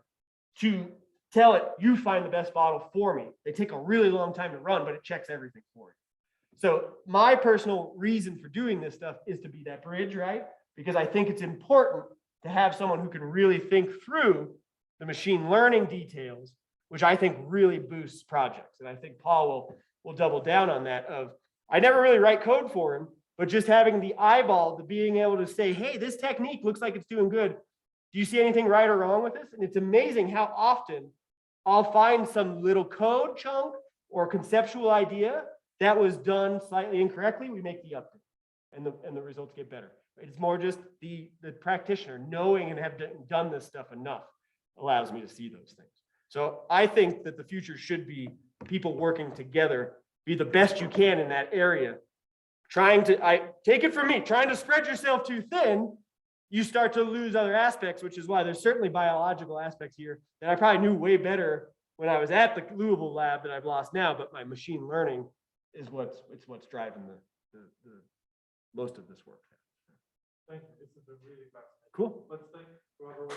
to tell it, you find the best model for me. They take a really long time to run, but it checks everything for you. So my personal reason for doing this stuff is to be that bridge, right? Because I think it's important to have someone who can really think through the machine learning details, which I think really boosts projects. And I think Paul will double down on that of, I never really write code for him, but just having the eyeball to being able to say, hey, this technique looks like it's doing good. Do you see anything right or wrong with this? And it's amazing how often I'll find some little code chunk or conceptual idea that was done slightly incorrectly. We make the update and the results get better. It's more just the practitioner knowing and have done this stuff enough allows me to see those things. So I think that the future should be people working together, be the best you can in that area. Take it from me, trying to spread yourself too thin, you start to lose other aspects, which is why there's certainly biological aspects here that I probably knew way better when I was at the Louisville lab that I've lost now, but my machine learning is what's driving the most of this work. Thank you. This is a really fascinating. Cool. Let's thank whoever was